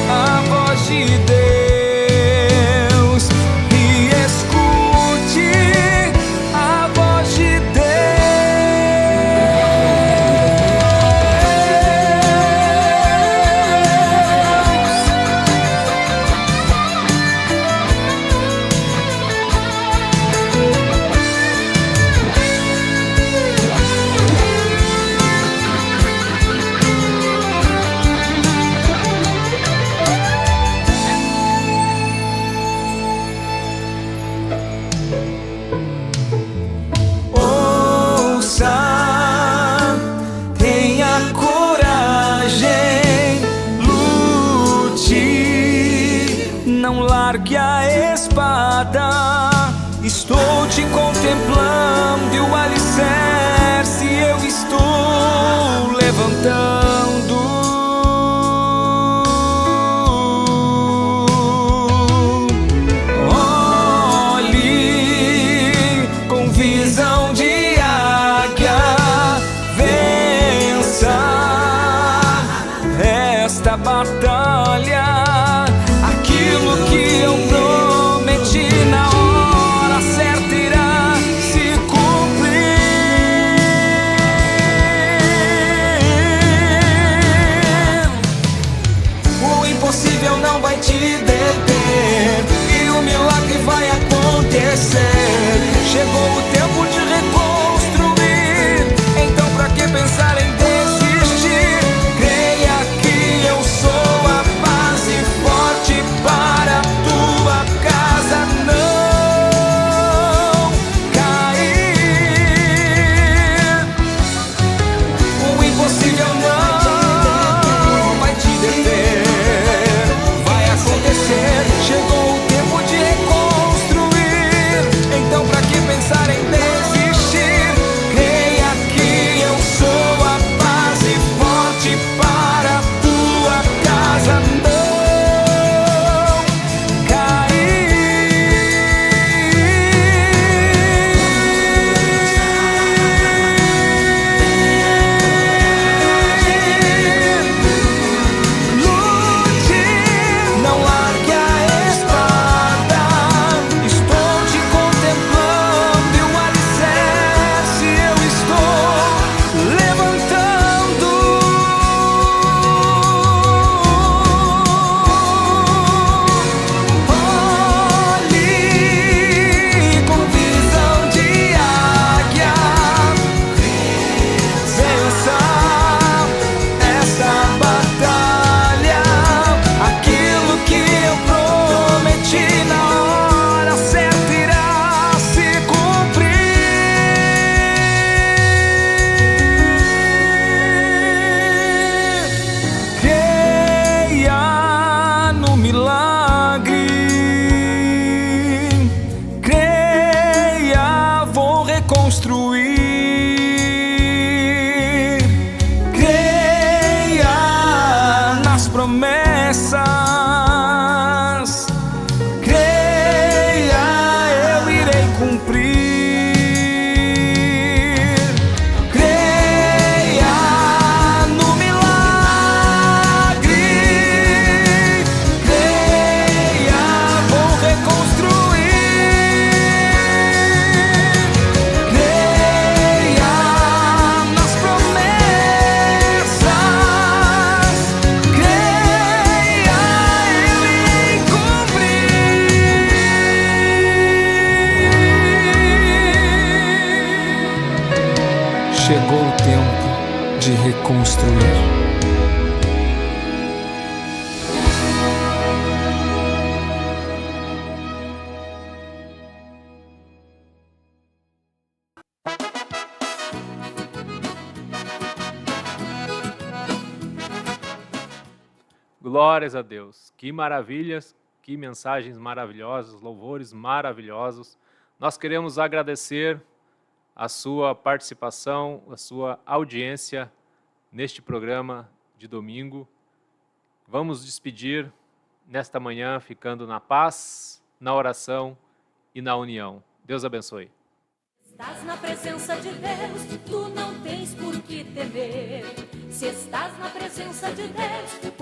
a voz de Deus, e escute a voz de Deus. chegou o tempo de reconstruir. Glórias a Deus. Que maravilhas, que mensagens maravilhosas, louvores maravilhosos. Nós queremos agradecer a sua participação, a sua audiência neste programa de domingo. Vamos despedir nesta manhã ficando na paz, na oração e na união. Deus abençoe. Estás na presença de Deus, tu não tens por que temer. Se estás na presença de Deus,